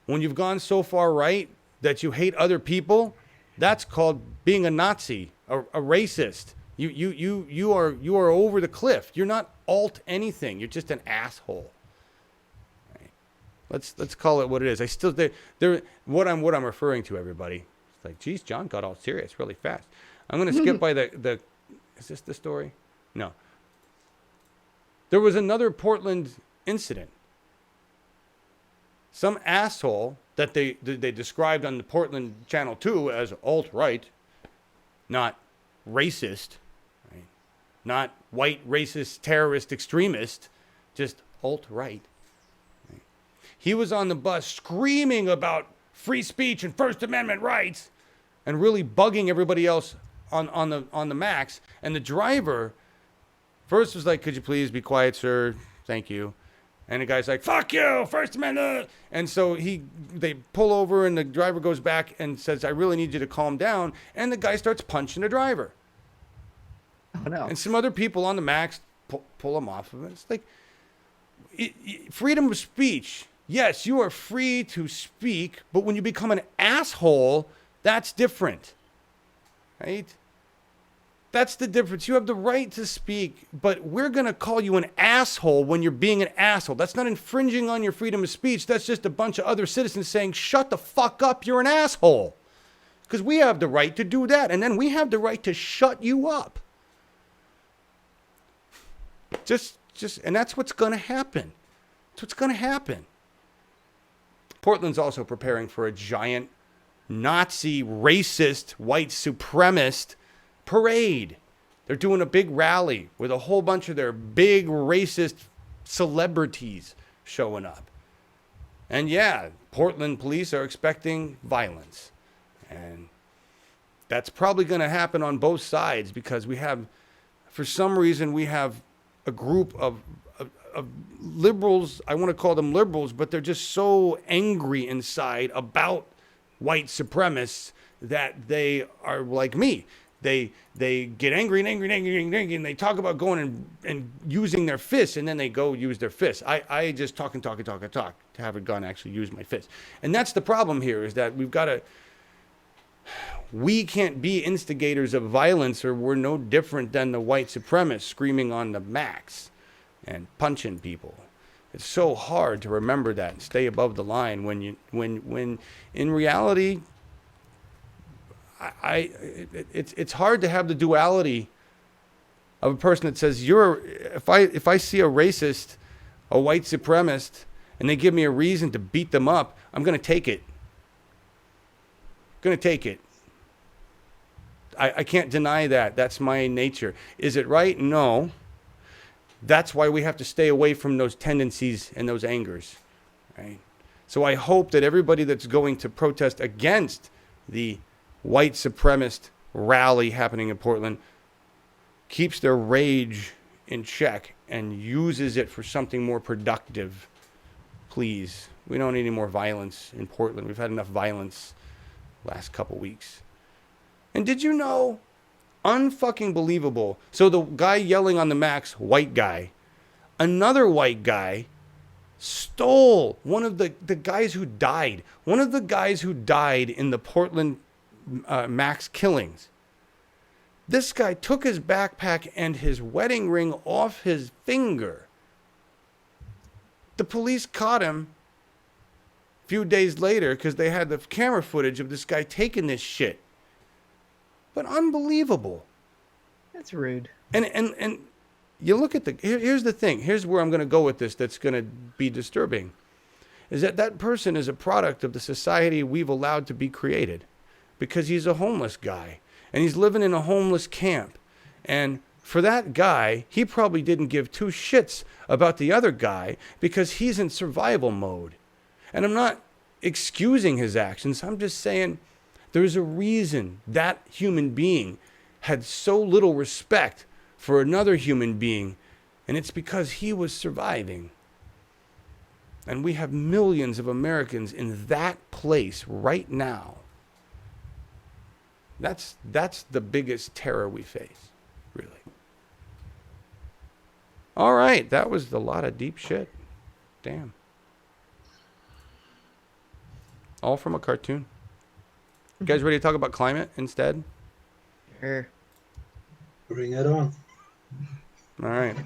When you've gone so far right that you hate other people, that's called being a Nazi, a racist. You are over the cliff. You're not alt anything. You're just an asshole. Right. Let's call it what it is. I still what I'm referring to, everybody. It's like, geez, John got all serious really fast. I'm gonna skip by the. Is this the story? No. There was another Portland incident. Some asshole that they described on the Portland Channel 2 as alt-right, not racist, right? Not white racist terrorist extremist, just alt-right. Right? He was on the bus screaming about free speech and First Amendment rights and really bugging everybody else on the max. And the driver first was like, "Could you please be quiet, sir? Thank you." And the guy's like, "Fuck you, First Amendment." And so they pull over and the driver goes back and says, "I really need you to calm down." And the guy starts punching the driver. Oh, no. And some other people on the max pull him off of it. It's like, freedom of speech. Yes, you are free to speak, but when you become an asshole, that's different. Right? That's the difference. You have the right to speak, but we're going to call you an asshole when you're being an asshole. That's not infringing on your freedom of speech. That's just a bunch of other citizens saying, shut the fuck up, you're an asshole. Because we have the right to do that, and then we have the right to shut you up. And that's what's going to happen. That's what's going to happen. Portland's also preparing for a giant Nazi, racist, white supremacist parade. They're doing a big rally with a whole bunch of their big racist celebrities showing up. And yeah, Portland police are expecting violence. And that's probably going to happen on both sides because for some reason, we have a group of liberals. I want to call them liberals, but they're just so angry inside about white supremacists that they are like me. They get angry and they talk about going and using their fists, and then they go use their fists. I just talk to have a gun actually use my fist. And that's the problem here, is that we can't be instigators of violence, or we're no different than the white supremacists screaming on the max and punching people. It's so hard to remember that and stay above the line when in reality, it's hard to have the duality of a person that says if I see a racist, a white supremacist, and they give me a reason to beat them up, I'm going to take it. I can't deny that. That's my nature. Is it right? No. That's why we have to stay away from those tendencies and those angers, right? So I hope that everybody that's going to protest against the white supremacist rally happening in Portland keeps their rage in check and uses it for something more productive. Please. We don't need any more violence in Portland. We've had enough violence last couple weeks. And did you know, unfucking believable, so the guy yelling on the max, white guy, another white guy stole one of the guys who died. One of the guys who died in the Portland max killings. This guy took his backpack and his wedding ring off his finger. The police caught him a few days later because they had the camera footage of this guy taking this shit. But unbelievable. That's rude. And you look at here's the thing. Here's where I'm going to go with this that's going to be disturbing. Is that person is a product of the society we've allowed to be created. Because he's a homeless guy. And he's living in a homeless camp. And for that guy, he probably didn't give two shits about the other guy because he's in survival mode. And I'm not excusing his actions. I'm just saying there's a reason that human being had so little respect for another human being. And it's because he was surviving. And we have millions of Americans in that place right now. That's the biggest terror we face, really. All right, that was a lot of deep shit. Damn. All from a cartoon. You guys ready to talk about climate instead? Sure. Bring it on. All right.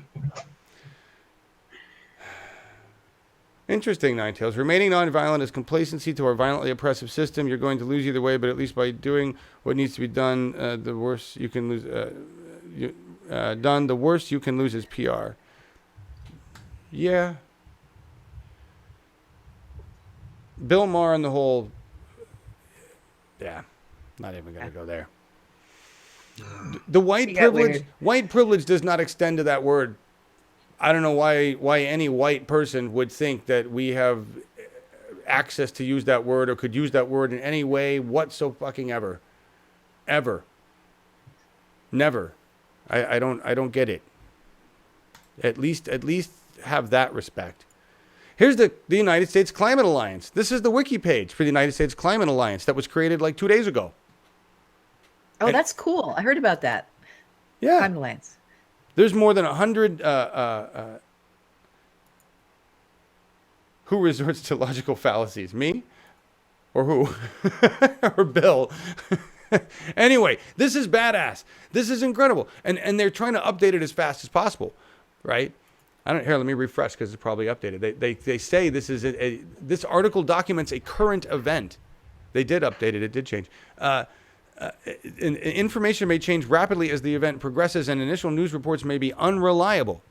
Interesting, Nine Tails. Remaining nonviolent is complacency to our violently oppressive system. You're going to lose either way, but at least by doing what needs to be done, the worse you can lose. The worse you can lose is PR. Yeah. Bill Maher and the whole. Yeah, not even going to go there. The white privilege does not extend to that word. I don't know why any white person would think that we have access to use that word or could use that word in any way whatsoever. Ever. Never. I don't get it. At least have that respect. Here's the United States Climate Alliance. This is the wiki page for the United States Climate Alliance that was created like 2 days ago. Oh, that's cool. I heard about that. Yeah. Climate Alliance. There's more than 100 who resorts to logical fallacies? Me? Or who? Or Bill? Anyway, this is badass. This is incredible. And they're trying to update it as fast as possible, right? Here, let me refresh because it's probably updated. They say this is this article documents a current event. They did update it. It did change. Information may change rapidly as the event progresses, and initial news reports may be unreliable.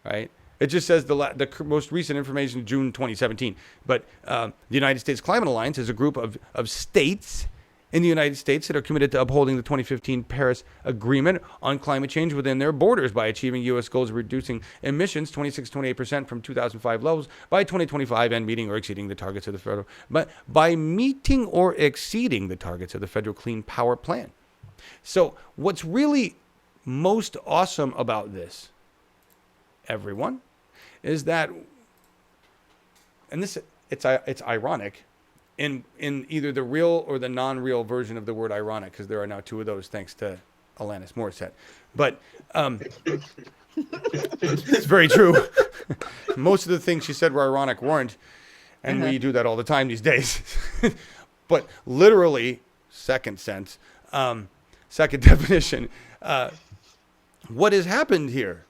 Right? It just says the most recent information, June 2017. But the United States Climate Alliance is a group of states in the United States that are committed to upholding the 2015 Paris Agreement on climate change within their borders by achieving U.S. goals of reducing emissions 26-28% from 2005 levels by 2025 and meeting or exceeding the targets of the federal, but by meeting or exceeding the targets of the federal Clean Power Plan. So what's really most awesome about this, everyone, is that, and this it's ironic, in either the real or the non-real version of the word ironic, because there are now two of those thanks to Alanis Morissette. But it's very true. Most of the things she said were ironic weren't, and we do that all the time these days. But literally, second sense, second definition, what has happened here?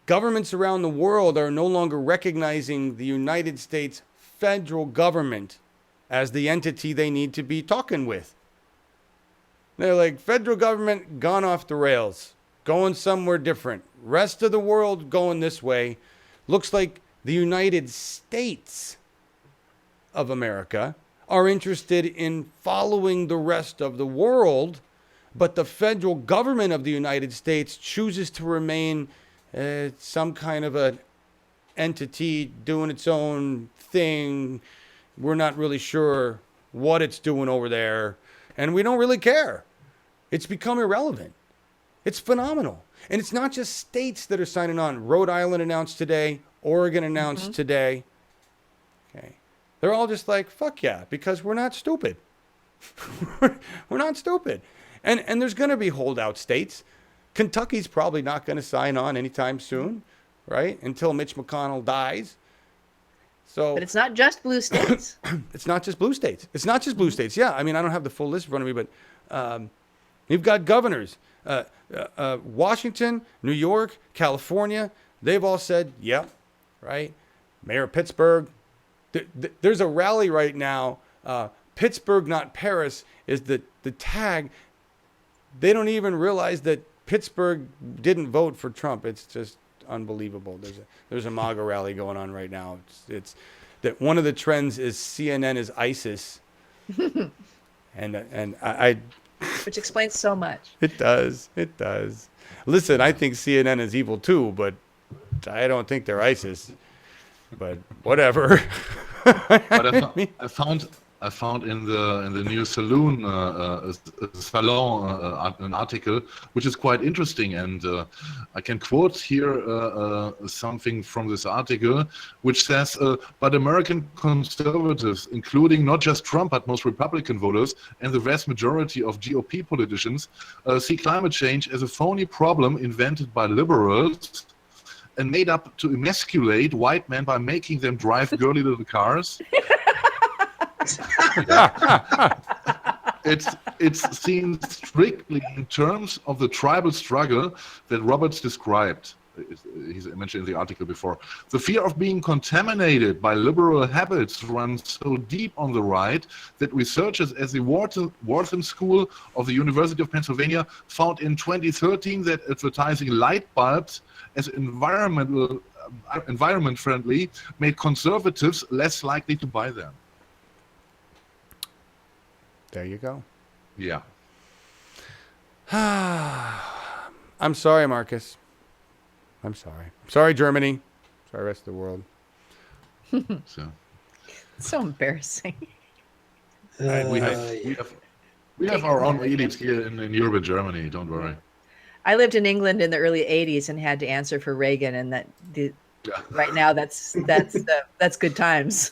Governments around the world are no longer recognizing the United States federal government as the entity they need to be talking with. They're like, federal government gone off the rails, going somewhere different. Rest of the world going this way. Looks like the United States of America are interested in following the rest of the world, but the federal government of the United States chooses to remain some kind of an entity doing its own thing. We're not really sure what it's doing over there, and we don't really care. It's become irrelevant. It's phenomenal. And it's not just states that are signing on. Rhode Island announced today. Oregon announced today. Okay. They're all just like, fuck yeah, because we're not stupid. We're not stupid. And there's going to be holdout states. Kentucky's probably not going to sign on anytime soon, right? Until Mitch McConnell dies. So, but it's not just blue states. It's not just blue states. It's not just blue states. Yeah, I mean, I don't have the full list in front of me, but you've got governors. Washington, New York, California, they've all said, yep, right? Mayor of Pittsburgh. There's a rally right now. Pittsburgh, not Paris, is the tag. They don't even realize that Pittsburgh didn't vote for Trump. It's just unbelievable. There's a MAGA rally going on right now. It's that one of the trends is CNN is ISIS, and I which explains so much. It does. Listen, I think CNN is evil too, but I don't think they're ISIS. But whatever. But I found in the new salon an article which is quite interesting, and I can quote here something from this article, which says, but American conservatives, including not just Trump but most Republican voters and the vast majority of GOP politicians, see climate change as a phony problem invented by liberals and made up to emasculate white men by making them drive girly little cars. It's seen strictly in terms of the tribal struggle that Roberts described. He's mentioned in the article before. The fear of being contaminated by liberal habits runs so deep on the right that researchers at the Wharton School of the University of Pennsylvania found in 2013 that advertising light bulbs as environment friendly made conservatives less likely to buy them. There you go. Yeah. I'm sorry, Marcus. I'm sorry. Sorry, Germany. Sorry, rest of the world. So. It's so embarrassing. We have our own elites here in Europe and Germany. Don't worry. I lived in England in the early '80s and had to answer for Reagan, and right now that's good times.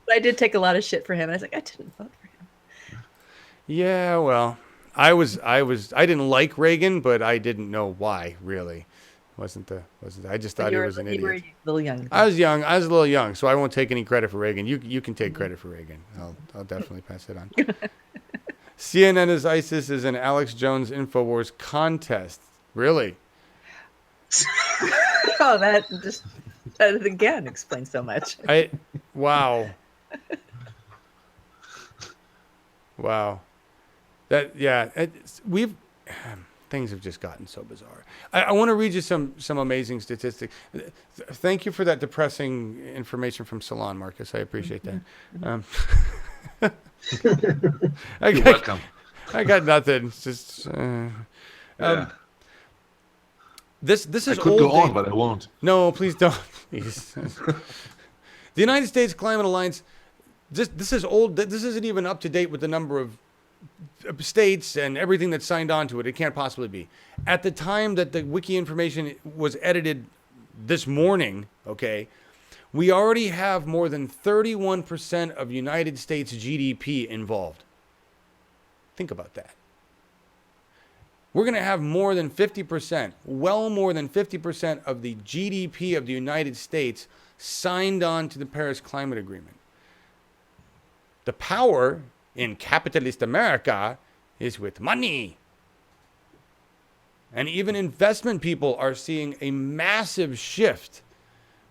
But I did take a lot of shit for him, and I was like, I didn't vote for him. Yeah, well, I didn't like Reagan, but I didn't know why, really. I just thought he was an idiot. You were a little young. I was young. I was a little young, so I won't take any credit for Reagan. You can take credit for Reagan. I'll definitely pass it on. CNN is ISIS is an Alex Jones InfoWars contest. Really? Oh, that again explains so much. Wow. Wow. Things have just gotten so bizarre. I want to read you some amazing statistics. Thank you for that depressing information from Salon, Marcus. I appreciate that. You're welcome. I got nothing. It's just this is I could old go on, data. but I won't. No, please don't. Please. The United States Climate Alliance. This is old. This isn't even up to date with the number of states and everything that's signed on to it. It can't possibly be. At the time that the wiki information was edited this morning, okay, we already have more than 31% of United States GDP involved. Think about that. We're going to have more than 50%, well more than 50% of the GDP of the United States signed on to the Paris Climate Agreement. The power in capitalist America is with money. And even investment people are seeing a massive shift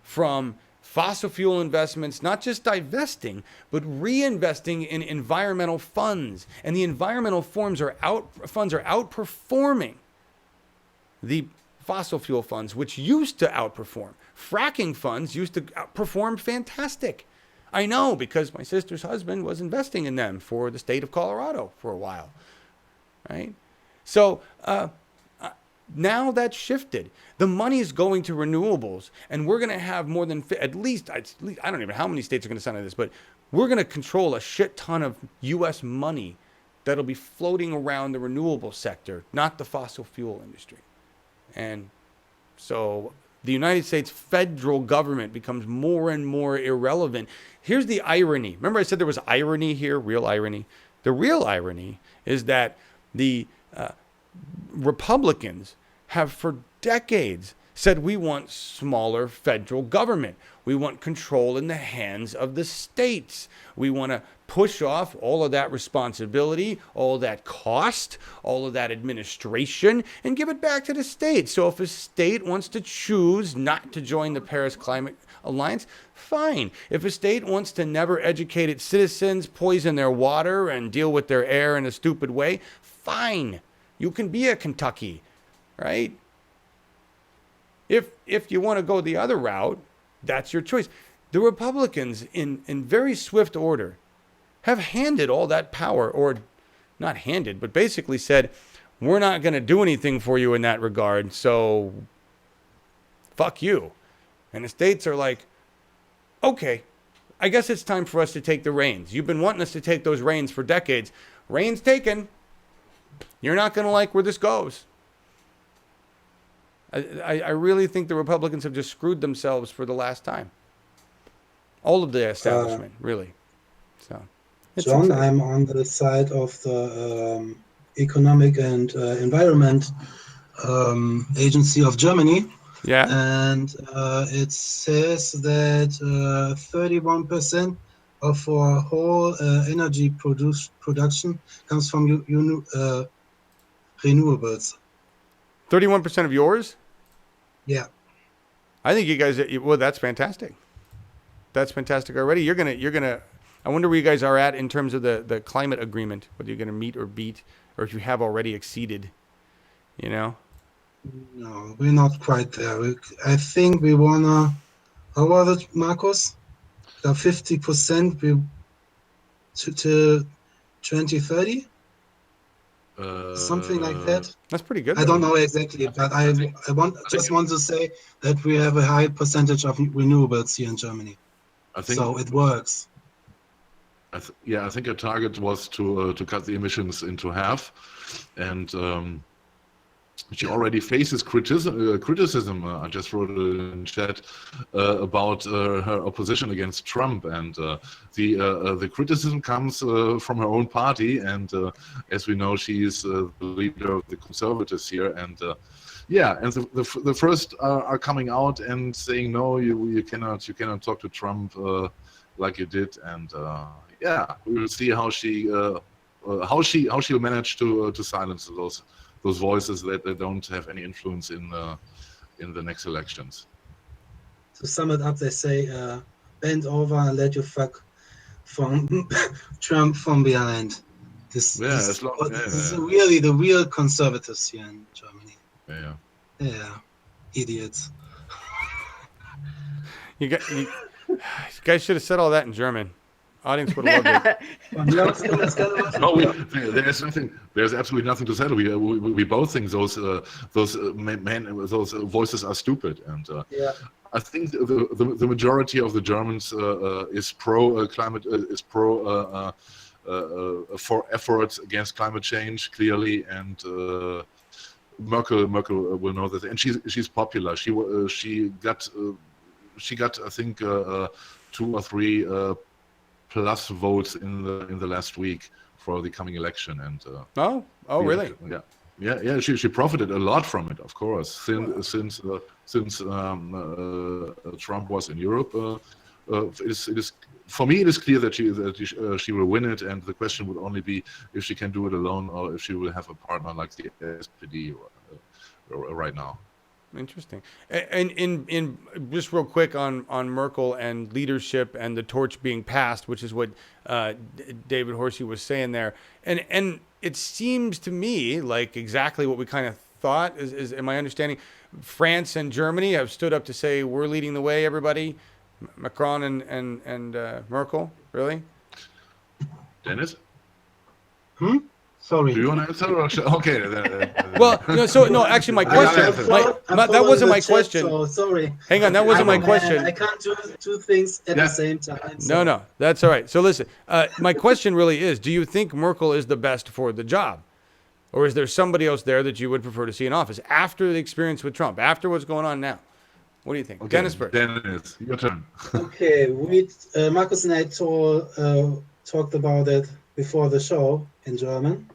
from fossil fuel investments, not just divesting, but reinvesting in environmental funds. And the environmental funds are outperforming the fossil fuel funds, which used to outperform. Fracking funds used to outperform fantastic. I know, because my sister's husband was investing in them for the state of Colorado for a while, right? So now that's shifted. The money is going to renewables, and we're going to have more than at least, I don't even know how many states are going to sign on this, but we're going to control a shit ton of U.S. money that'll be floating around the renewable sector, not the fossil fuel industry. And so the United States federal government becomes more and more irrelevant. Here's the irony. Remember I said there was irony here, real irony? The real irony is that the Republicans have for decades said we want smaller federal government. We want control in the hands of the states. We want to push off all of that responsibility, all of that cost, all of that administration, and give it back to the states. So if a state wants to choose not to join the Paris Climate Alliance, fine. If a state wants to never educate its citizens, poison their water, and deal with their air in a stupid way, fine. You can be a Kentucky, right? If you want to go the other route, that's your choice. The Republicans, in very swift order, have handed all that power, or not handed, but basically said, we're not going to do anything for you in that regard, so fuck you. And the states are like, okay, I guess it's time for us to take the reins. You've been wanting us to take those reins for decades. Reins taken. You're not going to like where this goes. I really think the Republicans have just screwed themselves for the last time. All of the establishment, really. So, John, I'm on the side of the Economic and Environment Agency of Germany. Yeah. And it says that 31% of our whole energy production comes from renewables. 31% of yours? Yeah. I think you guys, well, that's fantastic. That's fantastic already. You're gonna, I wonder where you guys are at in terms of the climate agreement, whether you're gonna meet or beat, or if you have already exceeded, you know? No, we're not quite there. I think we wanna, how was it, Markus? 50% to 2030? Something like that. That's pretty good. I don't know exactly, but I want to say that we have a high percentage of renewables here in Germany. So it works. I think a target was to cut the emissions into half, and she already faces criticism. I just wrote it in chat about her opposition against Trump, and the criticism comes from her own party. And as we know, she is the leader of the Conservatives here, and Yeah, and the first are coming out and saying no, you cannot talk to Trump like you did, and yeah, we will see how she'll manage to silence those voices that they don't have any influence in the next elections. To sum it up, they say, bend over and let you fuck from Trump from behind. This is really the real conservatives here in Germany. Yeah, idiots. You guys should have said all that in German. Audience would have loved it. No, there's nothing. There's absolutely nothing to say. We both think those voices are stupid, and I think the majority of the Germans is pro climate, is pro for efforts against climate change clearly, and Merkel will know that, and she's popular. She got I think 2 or 3 plus votes in the last week for the coming election, and really? Yeah. She profited a lot from it, of course, since Trump was in Europe. It is for me. It is clear that she will win it, and the question would only be if she can do it alone or if she will have a partner like the SPD right now. Interesting. And in just real quick on Merkel and leadership and the torch being passed, which is what David Horsey was saying there, and it seems to me like exactly what we kind of thought is my understanding. France and Germany have stood up to say we're leading the way. Everybody, Macron and Merkel, really. Deniz? Sorry. Do you want to answer? Okay. Well, no. Actually, my question. That wasn't my question. So sorry. Hang on, that wasn't my question. I can't do 2 things at the same time. So. No, that's all right. So listen, my question really is: do you think Merkel is the best for the job, or is there somebody else there that you would prefer to see in office after the experience with Trump, after what's going on now? What do you think, okay, Deniz first? Deniz, your turn. Okay, Markus and I talked about it before the show in German,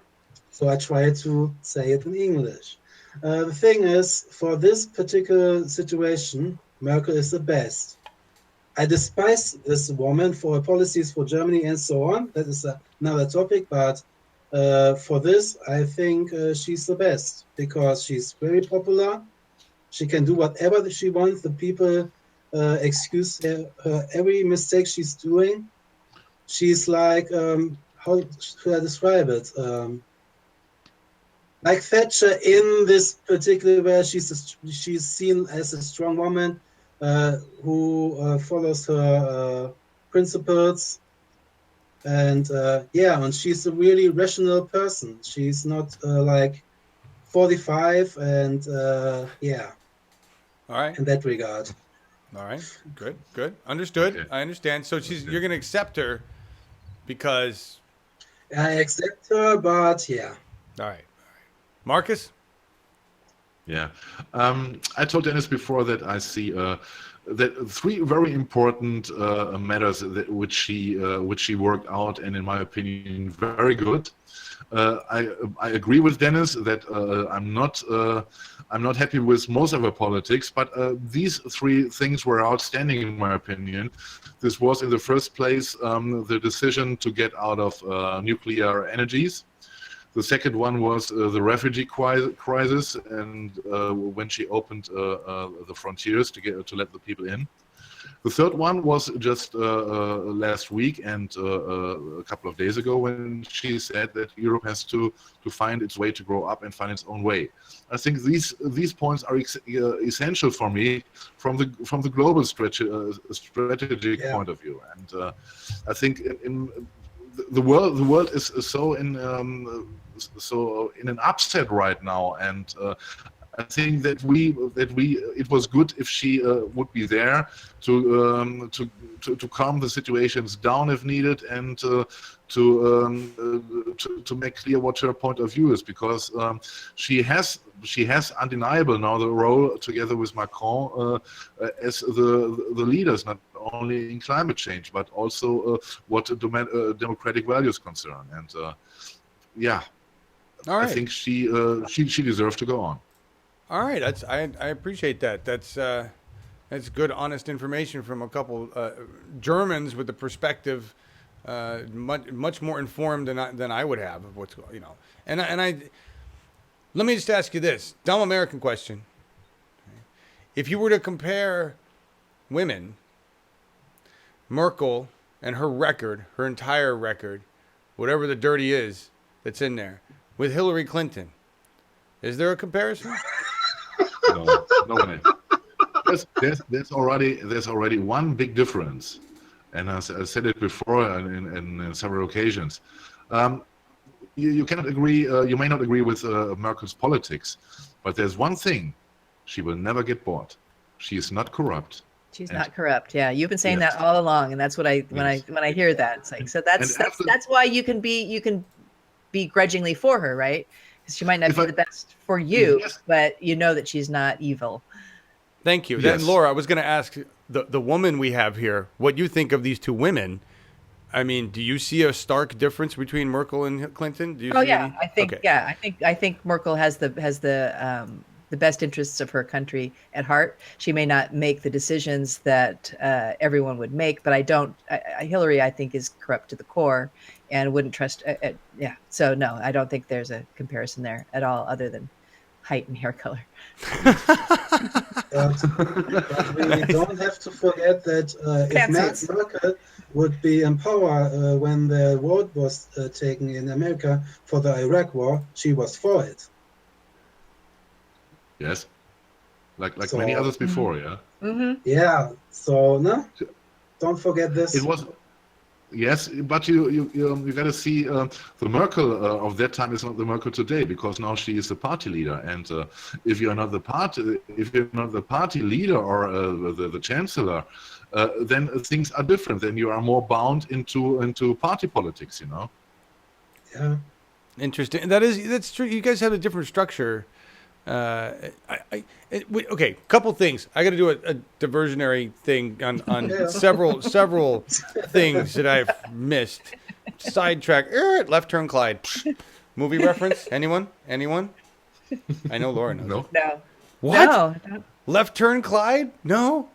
so I try to say it in English. The thing is, for this particular situation, Merkel is the best. I despise this woman for her policies for Germany and so on. That is another topic, but for this, I think she's the best because she's very popular. She can do whatever she wants. The people excuse her every mistake she's doing. She's like, how should I describe it? Like Thatcher in this particular way, she's seen as a strong woman who follows her principles, and and she's a really rational person. She's not like 45, and All right. in that regard. All right. Good. Understood. Okay. I understand. So you're going to accept her because. I accept her, but yeah. All right. Markus? Yeah. I told Deniz before that I see that 3 very important matters which she worked out, and in my opinion, very good. I agree with Deniz that I'm not happy with most of her politics, but these 3 things were outstanding in my opinion. This was in the first place the decision to get out of nuclear energies. The second one was the refugee crisis, and when she opened the frontiers to let the people in. The third one was just last week and a couple of days ago when she said that Europe has to find its way to grow up and find its own way. I think these points are essential for me from the global strategic point of view, and I think in the world is so in an upset right now, and I think that it was good if she would be there to calm the situations down if needed, and to make clear what her point of view is, because she has undeniable now the role together with Macron as the leaders, not only in climate change but also what democratic values concern, and All right. I think she deserves to go on. All right, I appreciate that. That's good, honest information from a couple Germans with the perspective much more informed than I would have of what's going. And I let me just ask you this dumb American question: if you were to compare women, Merkel and her record, her entire record, whatever the dirty is that's in there, with Hillary Clinton, is there a comparison? No way. There's already one big difference, and I said it before in several occasions. You cannot agree. You may not agree with Merkel's politics, but there's one thing: she will never get bored. She is not corrupt. She's not corrupt. Yeah, you've been saying that all along, and that's what when I hear that, it's like, so that's why you can be grudgingly for her, right? Because she might not be the best for you, but you know that she's not evil. Thank you. Yes. Then, Laura, I was going to ask the woman we have here what you think of these two women. I mean, do you see a stark difference between Merkel and Clinton? Do you see any? I think Merkel has the best interests of her country at heart. She may not make the decisions that everyone would make, but Hillary, I think, is corrupt to the core and wouldn't trust. So no, I don't think there's a comparison there at all, other than height and hair color. But we don't have to forget that if Merkel would be in power when the vote was taken in America for the Iraq War, she was for it. Yes, like many others before, yeah. Mm-hmm. Yeah. So no, don't forget this. It was. Yes, but you got to see the Merkel of that time is not the Merkel today, because now she is the party leader, and if you're not the party leader or the chancellor, then things are different. Then you are more bound into party politics, Yeah. Interesting. That's true. You guys have a different structure. Okay, couple things. I got to do a diversionary thing on several things that I've missed. Sidetrack. Left Turn Clyde. Movie reference? Anyone? I know Laura knows. No. What? No. Left Turn Clyde? No.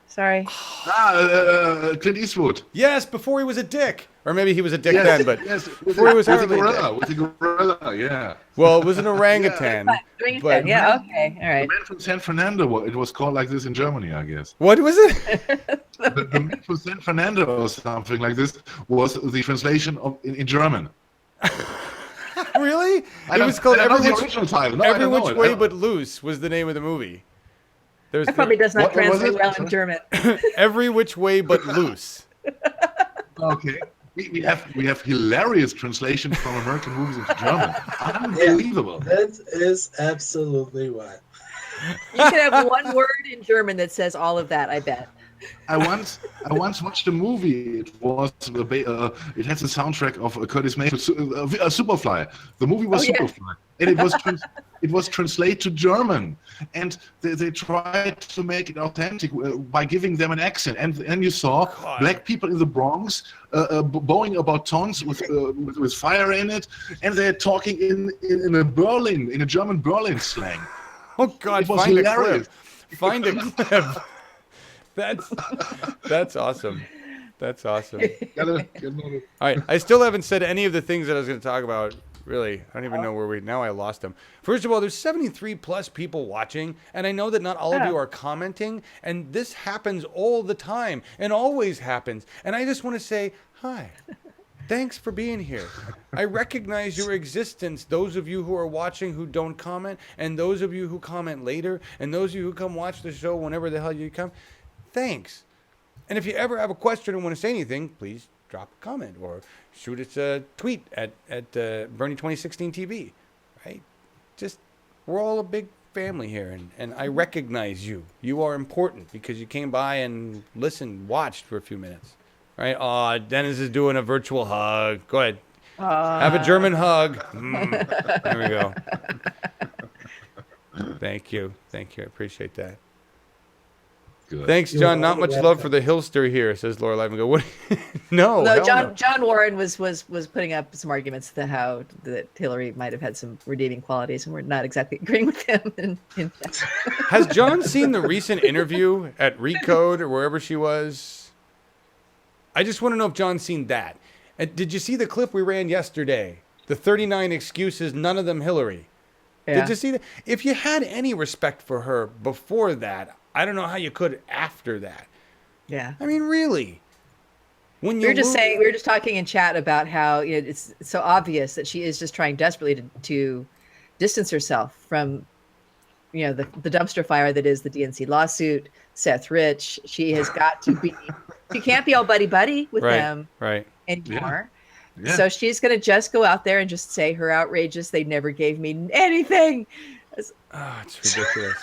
Sorry. Clint Eastwood. Yes, before he was a dick. Or maybe he was a dick then, but before he was with the gorilla, yeah. Well, it was an orangutan. Orangutan, yeah, okay, all right. The Man from San Fernando, it was called like this in Germany, I guess. What was it? The Man from San Fernando or something like this was the translation in German. Really? It was called Every Which Way But Loose was the name of the movie. That probably does not translate well in German. Every Which Way But Loose. Okay. We have hilarious translations from American movies into German. Unbelievable. Yeah, that is absolutely right. You can have one word in German that says all of that, I bet. I once watched a movie. It was it had the soundtrack of Curtis Mayfield's Superfly. The movie was Superfly, and it was translated to German, and they tried to make it authentic by giving them an accent. And you saw black people in the Bronx bowing about tongues with fire in it, and they're talking in a German Berlin slang. Oh God! It was hilarious. Find a clip. That's awesome. That's awesome. All right, I still haven't said any of the things that I was going to talk about. Really, I don't even know where now I lost them. First of all, there's 73 plus people watching, and I know that not all of you are commenting, and this happens all the time and always happens. And I just want to say hi. Thanks for being here. I recognize your existence, those of you who are watching who don't comment, and those of you who comment later, and those of you who come watch the show whenever the hell you come. Thanks. And if you ever have a question or want to say anything, please drop a comment or shoot us a tweet at Bernie 2016 TV. Right? Just, we're all a big family here, and I recognize you. You are important because you came by and listened, watched for a few minutes. Right? Deniz is doing a virtual hug. Go ahead. Have a German hug. There we go. Thank you. I appreciate that. Good. Thanks, You're John. Not all much welcome. love for the Hillster here, says Laura Live. And go, what? No, No, hell John no. John Warren was putting up some arguments to how that Hillary might have had some redeeming qualities, and we're not exactly agreeing with him. Has John seen the recent interview at Recode or wherever she was? I just want to know if John's seen that. And did you see the clip we ran yesterday? The 39 excuses, none of them Hillary. Yeah. Did you see that? If you had any respect for her before that, I don't know how you could after that. Yeah. I mean, really. When We were just saying, we were just talking in chat about how it's so obvious that she is just trying desperately to distance herself from, the dumpster fire that is the DNC lawsuit, Seth Rich. She has got to be, she can't be all buddy with them anymore. Yeah. So she's going to just go out there and just say her outrageous, they never gave me anything. Oh, it's ridiculous.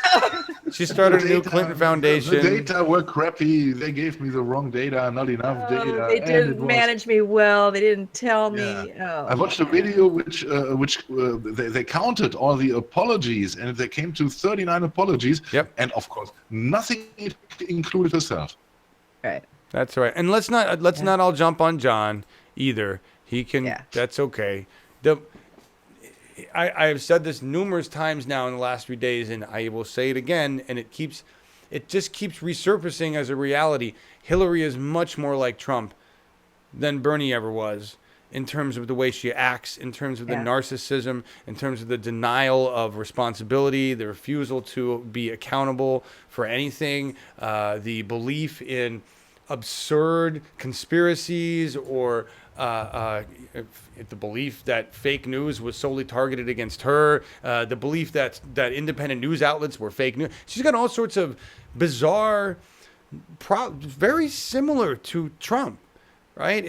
She started a new Clinton Foundation. The data were crappy. They gave me the wrong data, not enough data. They didn't manage me well. They didn't tell me. Yeah. I watched a video which they counted all the apologies, and they came to 39 apologies. Yep. And of course, nothing included herself. Right. That's right. And let's not all jump on John either. He can. Yeah. That's okay. I have said this numerous times now in the last 3 days, and I will say it again, and it just keeps resurfacing as a reality. Hillary is much more like Trump than Bernie ever was in terms of the way she acts, in terms of the narcissism, in terms of the denial of responsibility, the refusal to be accountable for anything, the belief in absurd conspiracies or the belief that fake news was solely targeted against her, the belief that independent news outlets were fake news. She's got all sorts of bizarre, very similar to Trump, right?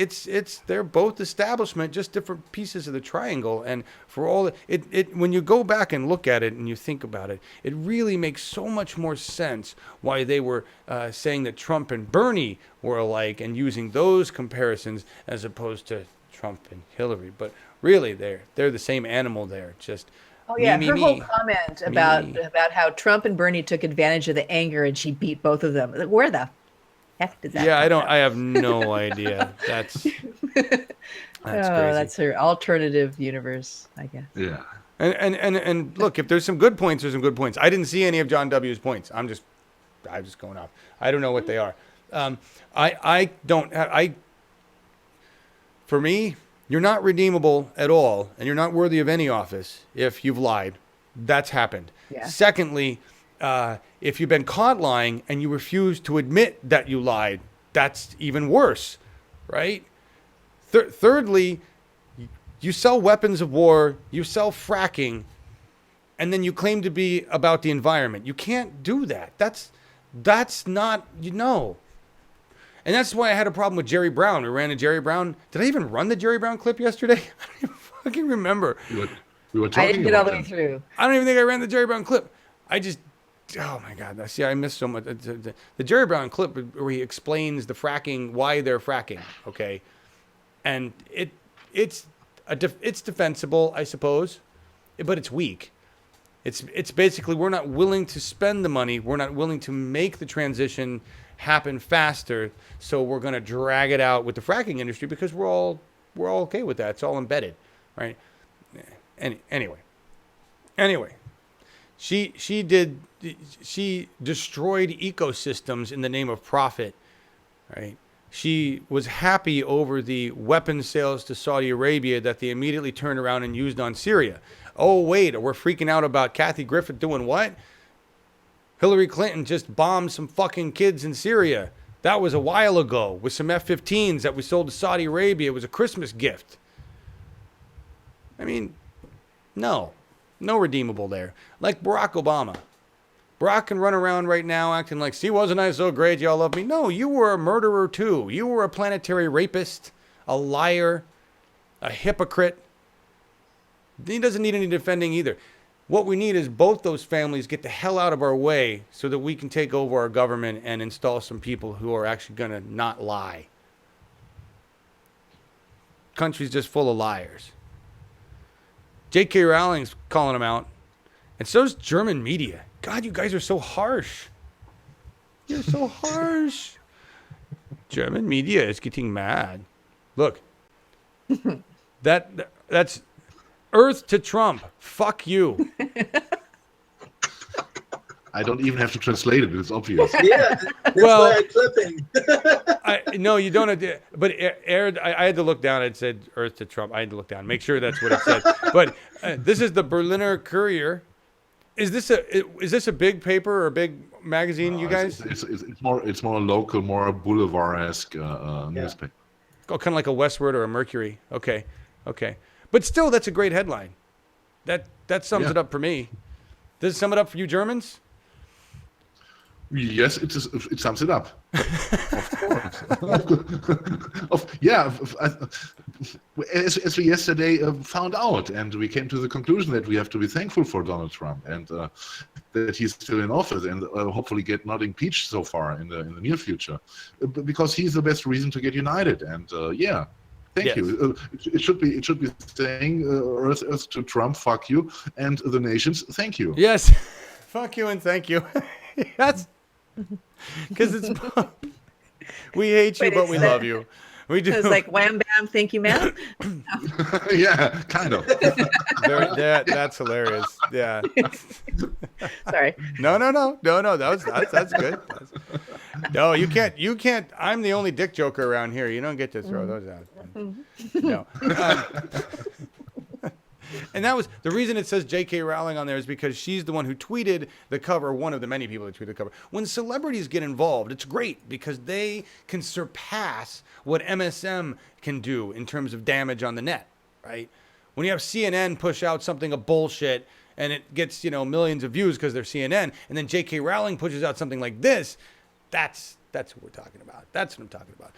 They're both establishment, just different pieces of the triangle. And for all it, when you go back and look at it and you think about it, it really makes so much more sense why they were saying that Trump and Bernie were alike and using those comparisons as opposed to Trump and Hillary. But really, they're the same animal there. Just her whole comment about how Trump and Bernie took advantage of the anger and she beat both of them. Where the heck did that? Yeah, I have no idea. That's crazy. That's her alternative universe, I guess. Yeah. And look, if there's some good points, there's some good points. I didn't see any of John W.'s points. I'm just going off. I don't know what they are. For me, you're not redeemable at all, and you're not worthy of any office if you've lied. That's happened. Yeah. Secondly, if you've been caught lying and you refuse to admit that you lied, that's even worse, right? Thirdly, you sell weapons of war, you sell fracking, and then you claim to be about the environment. You can't do that. That's not, And that's why I had a problem with Jerry Brown. We ran a Jerry Brown. Did I even run the Jerry Brown clip yesterday? I don't even fucking remember. We were talking I didn't get all the way them. through. I don't even think I ran the Jerry Brown clip. Oh my God. See, I missed so much. The Jerry Brown clip where he explains the fracking, why they're fracking, okay? And it's defensible, I suppose, but it's weak. It's basically we're not willing to spend the money. We're not willing to make the transition happen faster. So we're going to drag it out with the fracking industry because we're all okay with that. It's all embedded, right? Anyway, she destroyed ecosystems in the name of profit, right? She was happy over the weapons sales to Saudi Arabia that they immediately turned around and used on Syria. Oh, wait, we're freaking out about Kathy Griffith doing what? Hillary Clinton just bombed some fucking kids in Syria. That was a while ago with some F-15s that we sold to Saudi Arabia. It was a Christmas gift. I mean, no redeemable there. Like Barack Obama. Barack can run around right now acting like, see, wasn't I so great? Y'all love me. No, you were a murderer too. You were a planetary rapist, a liar, a hypocrite. He doesn't need any defending either. What we need is both those families get the hell out of our way so that we can take over our government and install some people who are actually going to not lie. Country's just full of liars. J.K. Rowling's calling them out. And so's German media. God, you guys are so harsh. You're so harsh. German media is getting mad. Look, that's Earth to Trump. Fuck you. I don't even have to translate it. It's obvious. Yeah, that's Well, why I'm clipping. No, you don't have to. But I had to look down. It said Earth to Trump. I had to look down, make sure that's what it said. But this is the Berliner Courier. Is this a big paper or a big magazine, you guys? It's more local, more boulevard-esque newspaper. Oh, kind of like a Westward or a Mercury. Okay. But still, that's a great headline. That sums it up for me. Does it sum it up for you Germans? Yes, it sums it up. Of course. As we yesterday found out, and we came to the conclusion that we have to be thankful for Donald Trump and that he's still in office and hopefully not impeached so far in the near future, because he's the best reason to get united. And thank you. It should be saying Earth to Trump, fuck you, and the nations, thank you. Yes, fuck you and thank you. Yes, because it's we hate you, but we love you. We do. It's like wham bam, thank you, ma'am. Yeah, kind of. That's hilarious. Yeah. Sorry. No. That's good. No, you can't. I'm the only dick joker around here. You don't get to throw those out. No. And that was the reason it says J.K. Rowling on there, is because she's the one who tweeted the cover, one of the many people who tweeted the cover. When celebrities get involved, it's great because they can surpass what MSM can do in terms of damage on the net, right? When you have CNN push out something of bullshit and it gets, millions of views because they're CNN, and then J.K. Rowling pushes out something like this, that's what we're talking about. That's what I'm talking about.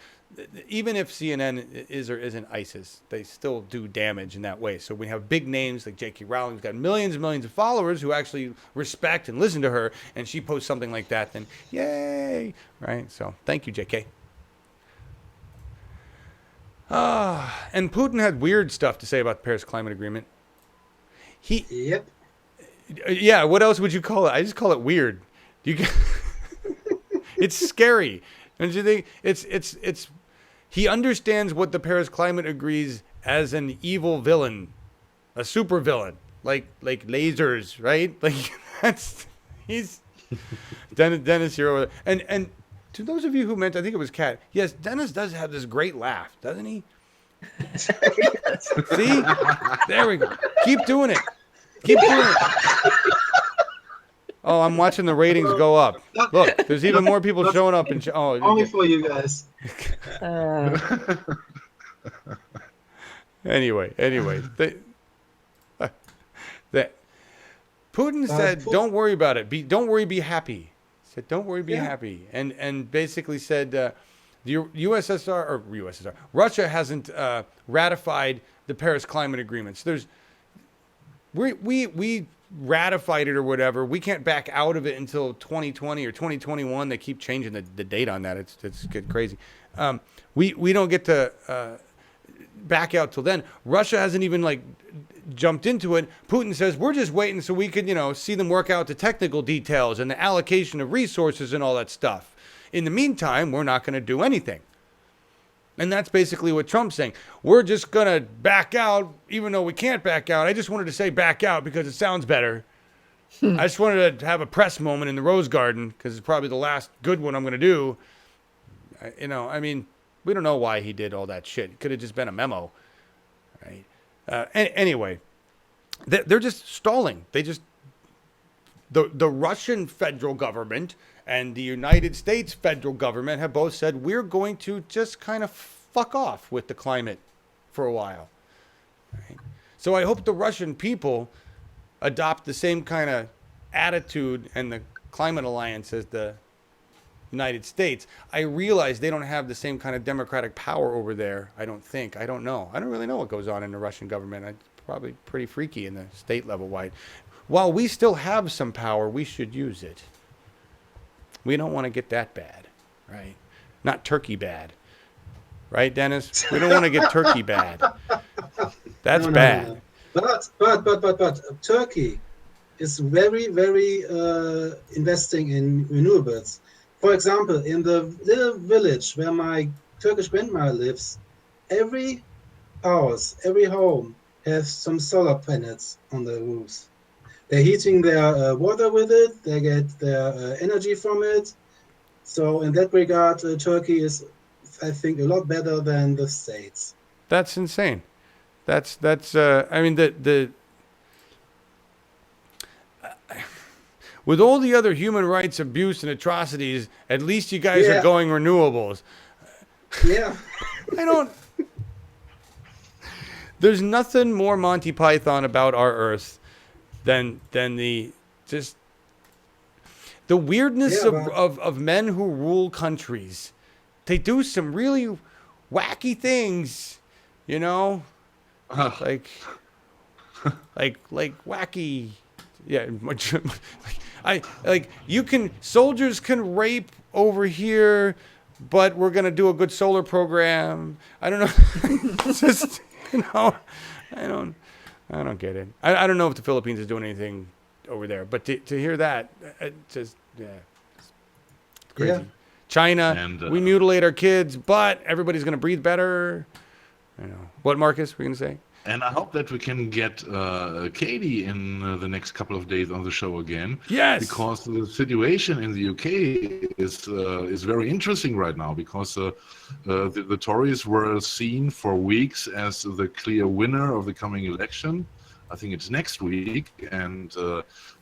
Even if CNN is or isn't ISIS, they still do damage in that way. So we have big names like J.K. Rowling, who's got millions and millions of followers who actually respect and listen to her, and she posts something like that, then yay, right? So thank you, J.K. And Putin had weird stuff to say about the Paris Climate Agreement. Yep. Yeah, what else would you call it? I just call it weird. It's scary. Don't you think? It's he understands what the Paris Climate agrees as an evil villain, a super villain, like lasers, right? Like he's Deniz here over there. And to those of you who meant, I think it was Kat. Yes, Deniz does have this great laugh, doesn't he? See? There we go. Keep doing it. Oh, I'm watching the ratings go up. Look, there's even more people showing up. Only for you guys. Anyway, Putin said, "Don't worry about it. Don't worry, be happy." He said, "Don't worry, be happy," and basically said the Russia hasn't ratified the Paris Climate Agreements. We ratified it or whatever. We can't back out of it until 2020 or 2021. They keep changing the date on that. It's getting crazy. We don't get to back out till then. Russia hasn't even jumped into it. Putin says we're just waiting so we could see them work out the technical details and the allocation of resources and all that stuff. In the meantime, we're not going to do anything. And that's basically what Trump's saying. We're just going to back out, even though we can't back out. I just wanted to say back out because it sounds better. I just wanted to have a press moment in the Rose Garden because it's probably the last good one I'm going to do. I mean, we don't know why he did all that shit. It could have just been a memo. Right? Anyway, they're just stalling. The Russian federal government and the United States federal government have both said we're going to just kind of fuck off with the climate for a while. Right? So I hope the Russian people adopt the same kind of attitude and the climate alliance as the United States. I realize they don't have the same kind of democratic power over there. I don't think. I don't know. I don't really know what goes on in the Russian government. It's probably pretty freaky in the state level wide. While we still have some power, we should use it. We don't want to get that bad, right? Not Turkey bad, right, Deniz? We don't want to get Turkey bad. That's bad. No. But Turkey is very, very investing in renewables. For example, in the little village where my Turkish grandmother lives, every house, every home has some solar panels on the roofs. They're heating their water with it. They get their energy from it. So in that regard, Turkey is, I think, a lot better than the States. That's insane. That's I mean the with all the other human rights abuse and atrocities, at least you guys are going renewables. Yeah. I don't. There's nothing more Monty Python about our Earth than the just the weirdness of men who rule countries. They do some really wacky things, you know, like wacky. Yeah, soldiers can rape over here, but we're gonna do a good solar program. I don't know. It's just, you know, I don't get it. I don't know if the Philippines is doing anything over there, but to hear that, it just it's crazy. Yeah. China, and, we mutilate our kids, but everybody's gonna breathe better. I know. What, Marcus, were you gonna say? And I hope that we can get Katie in the next couple of days on the show again. Yes. Because the situation in the UK is very interesting right now, because the Tories were seen for weeks as the clear winner of the coming election. I think it's next week. And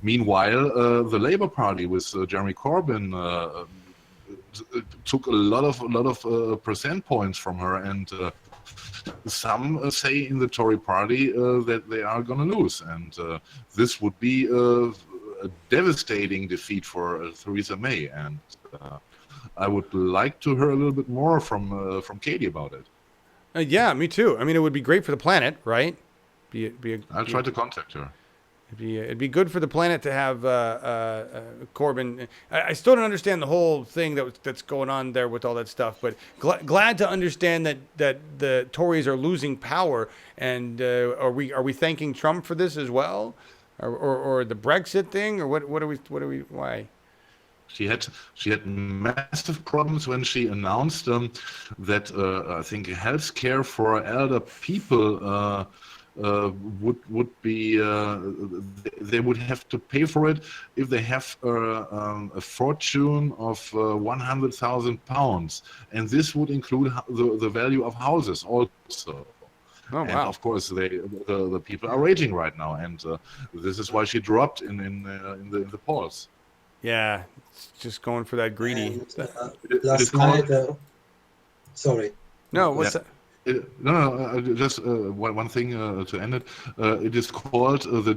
meanwhile, the Labour Party with Jeremy Corbyn took a lot of percent points from her, and some say in the Tory party that they are going to lose, and this would be a devastating defeat for Theresa May, and I would like to hear a little bit more from Katie about it. Yeah, me too. I mean, it would be great for the planet, right? I'll try to contact her. It'd be good for the planet to have Corbyn. I still don't understand the whole thing that's going on there with all that stuff, but glad to understand that the Tories are losing power. And are we thanking Trump for this as well, or the Brexit thing, or what are we why? She had massive problems when she announced that I think health care for elder people. Would be they would have to pay for it if they have a fortune of £100,000, and this would include the value of houses also. Oh, wow. And of course, the people are raging right now, and this is why she dropped in the polls. Yeah, it's just going for that greedy. And, last night, sorry. No, what's that? Just one thing to end it. It is called the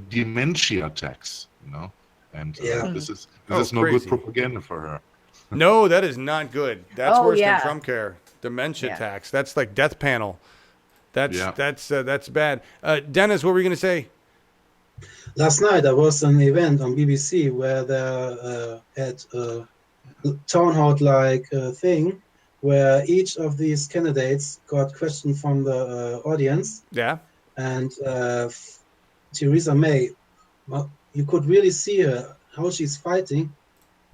dementia tax, you know, and this is no crazy. Good propaganda for her. No, that is not good. That's worse than Trump care. Dementia tax. That's like death panel. That's bad. Deniz, what were you going to say? Last night there was an event on BBC where they had a town hall-like thing, where each of these candidates got questions from the audience. Yeah. And Theresa May, well, you could really see her, how she's fighting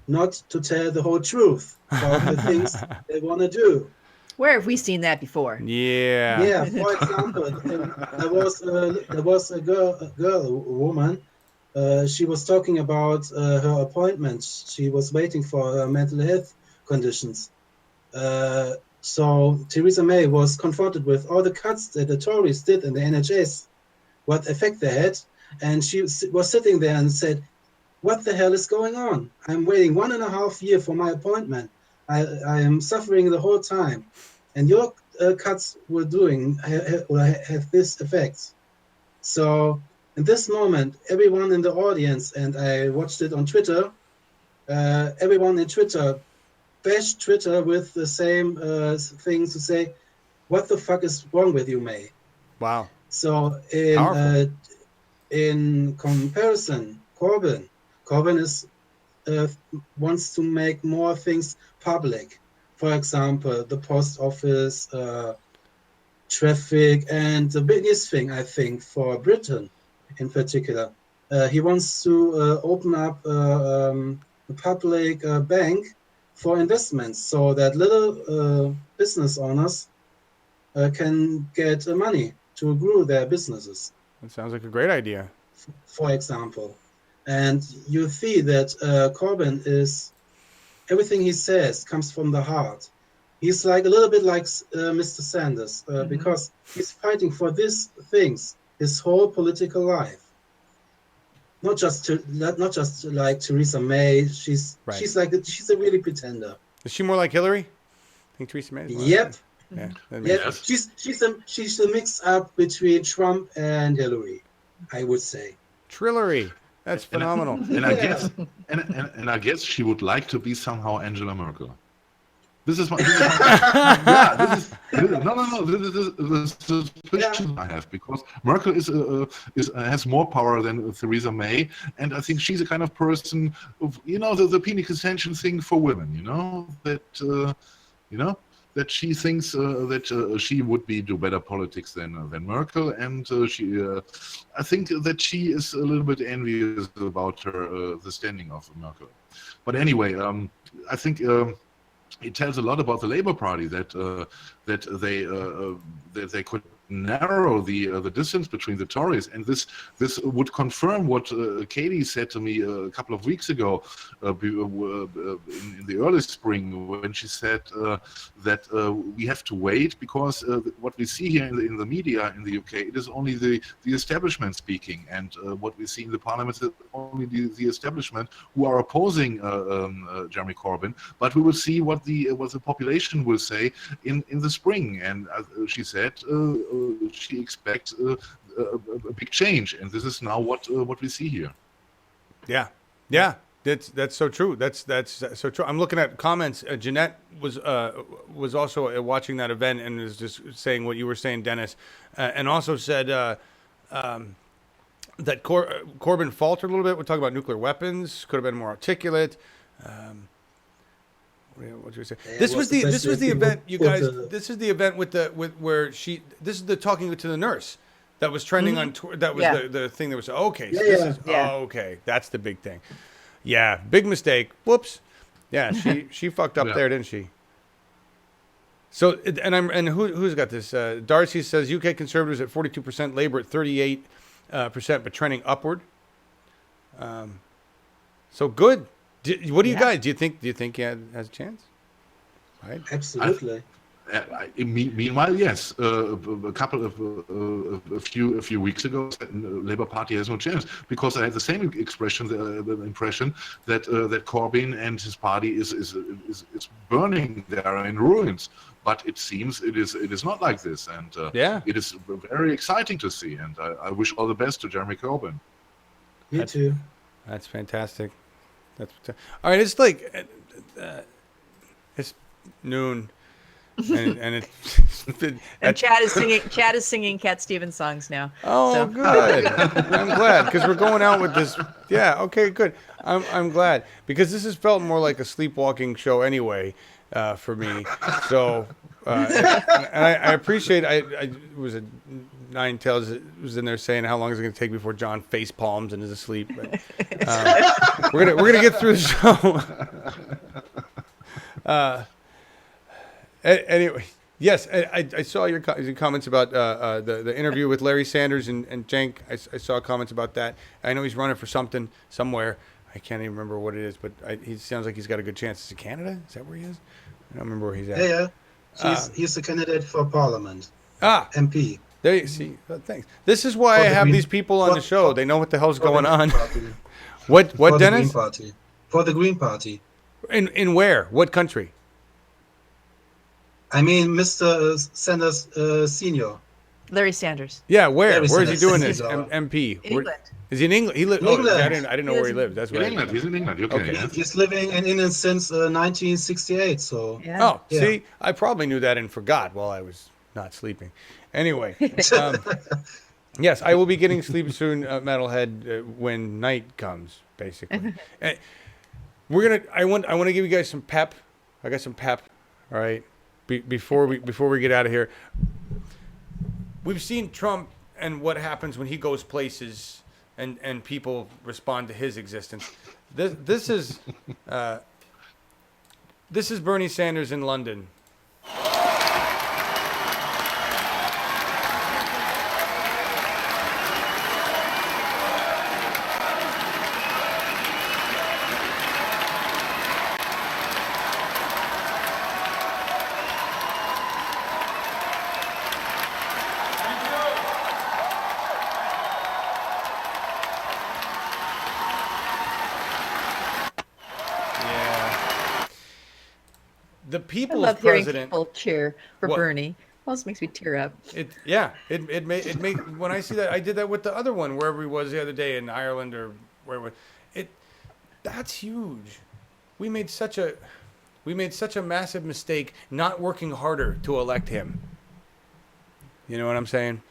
not to tell the whole truth about the things they want to do. Where have we seen that before? Yeah. Yeah, for example, there was a woman, she was talking about her appointments. She was waiting for her mental health conditions. So Theresa May was confronted with all the cuts that the Tories did in the NHS, what effect they had, and she was sitting there and said, "What the hell is going on? I'm waiting 1.5 years for my appointment. I am suffering the whole time, and your cuts were have this effect." So in this moment, everyone in the audience, and I watched it on Twitter, everyone in Twitter bashed Twitter with the same things to say, "What the fuck is wrong with you, May?" Wow. So in comparison, Corbyn is wants to make more things public. For example, the post office, traffic, and the biggest thing I think for Britain in particular, he wants to open up a public bank for investments, so that little business owners can get money to grow their businesses. That sounds like a great idea. For example, and you see that Corbyn is, everything he says comes from the heart. He's like a little bit like Mr. Sanders, because he's fighting for these things his whole political life. Not just like Theresa May. She's a really pretender. Is she more like Hillary? I think Theresa May is more Yep. Yeah, Yep. She's a mix up between Trump and Hillary, I would say. Trillery. That's phenomenal. And I guess she would like to be somehow Angela Merkel. This is my yeah. This is the suspicion I have, because Merkel has more power than Theresa May, and I think she's a kind of person of, the penis extension thing for women. That she thinks that she would do better politics than Merkel, and I think that she is a little bit envious about the standing of Merkel. But anyway, I think it tells a lot about the Labour Party that they could narrow the distance between the Tories, and this would confirm what Katie said to me a couple of weeks ago in the early spring, when she said that we have to wait, because what we see here in the media in the UK, it is only the establishment speaking, and what we see in the parliament is only the establishment who are opposing Jeremy Corbyn. But we will see what the population will say in the spring, and she said she expects a big change, and this is now what we see here. Yeah, that's so true. That's so true. I'm looking at comments. Jeanette was also watching that event and is just saying what you were saying, Dennis, and also said that Corbyn faltered a little bit. We're talking about nuclear weapons. Could have been more articulate. What did you say? This was the event, you guys. This is the event this is the talking to the nurse that was trending on Twitter. That was the thing that was okay. So okay. That's the big thing. Yeah, big mistake. Whoops. Yeah, she fucked up there, didn't she? So who's got this? Darcy says UK Conservatives at 42%, Labour at 38%, but trending upward. So good. What do you guys? Do you think he has a chance? Right. Absolutely. Meanwhile, yes, a few weeks ago, Labour Party has no chance, because I had the same impression that Corbyn and his party is burning, they are in ruins. But it seems it is not like this, and it is very exciting to see. And I wish all the best to Jeremy Corbyn. Me too. That's fantastic. All right, it's like it's noon, and Chad is singing Cat Stevens songs now. Oh, so. Good. I'm glad, because we're going out with this. Yeah. Okay. Good. I'm glad, because this has felt more like a sleepwalking show anyway for me. So, and I appreciate. I was a Nine Tails was in there saying how long is it going to take before John face palms and is asleep. But, we're gonna get through the show. Anyway, yes, I saw your comments about the interview with Larry Sanders and Cenk. I saw comments about that. I know he's running for something somewhere. I can't even remember what it is, but he sounds like he's got a good chance. Is it Canada? Is that where he is? I don't remember where he's at. Yeah. He's a candidate for Parliament. MP. There you see. Thanks. This is why I have these people on the show. They know what the hell's going on. What, Dennis? For the Green Party. In where? What country? I mean, Mr. Sanders Senior. Larry Sanders. Yeah, where? Where is he doing this? MP. England. Is he in England? He lives. I didn't know where he lived. That's right. He's in England. Okay. He's living in England since 1968. So. Yeah. Oh, see, I probably knew that and forgot while I was not sleeping. Anyway, yes, I will be getting sleep soon, Metalhead, when night comes, basically. I want to give you guys some pep. I got some pep. All right, before we get out of here. We've seen Trump and what happens when he goes places and people respond to his existence. This is Bernie Sanders in London. The people's I love hearing president. people cheer for Bernie. Almost makes me tear up. It made when I see that. I did that with the other one wherever he was the other day in Ireland or wherever. That's huge. We made such a massive mistake not working harder to elect him. You know what I'm saying?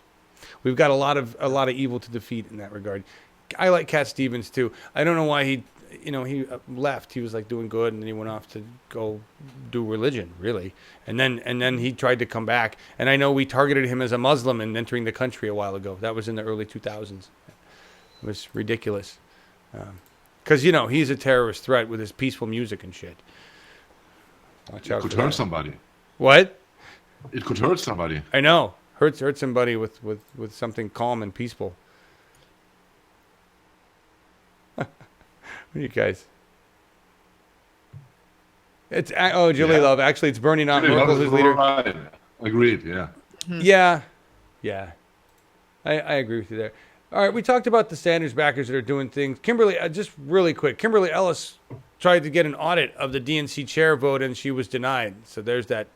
We've got a lot of evil to defeat in that regard. I like Cat Stevens too. I don't know why he left. He was like doing good, and then he went off to go do religion, really. And then he tried to come back. And I know we targeted him as a Muslim in entering the country a while ago. That was in the early 2000s. It was ridiculous. Because he's a terrorist threat with his peaceful music and shit. Watch out. It could hurt somebody. What? It could hurt somebody. I know. Hurt somebody with something calm and peaceful. What are you guys? It's Julie Love. Actually, it's Bernie, not Merkel, who's leader. Right. Agreed. Yeah. Yeah. I agree with you there. All right, we talked about the Sanders backers that are doing things. Kimberly, just really quick. Kimberly Ellis tried to get an audit of the DNC chair vote, and she was denied. So there's that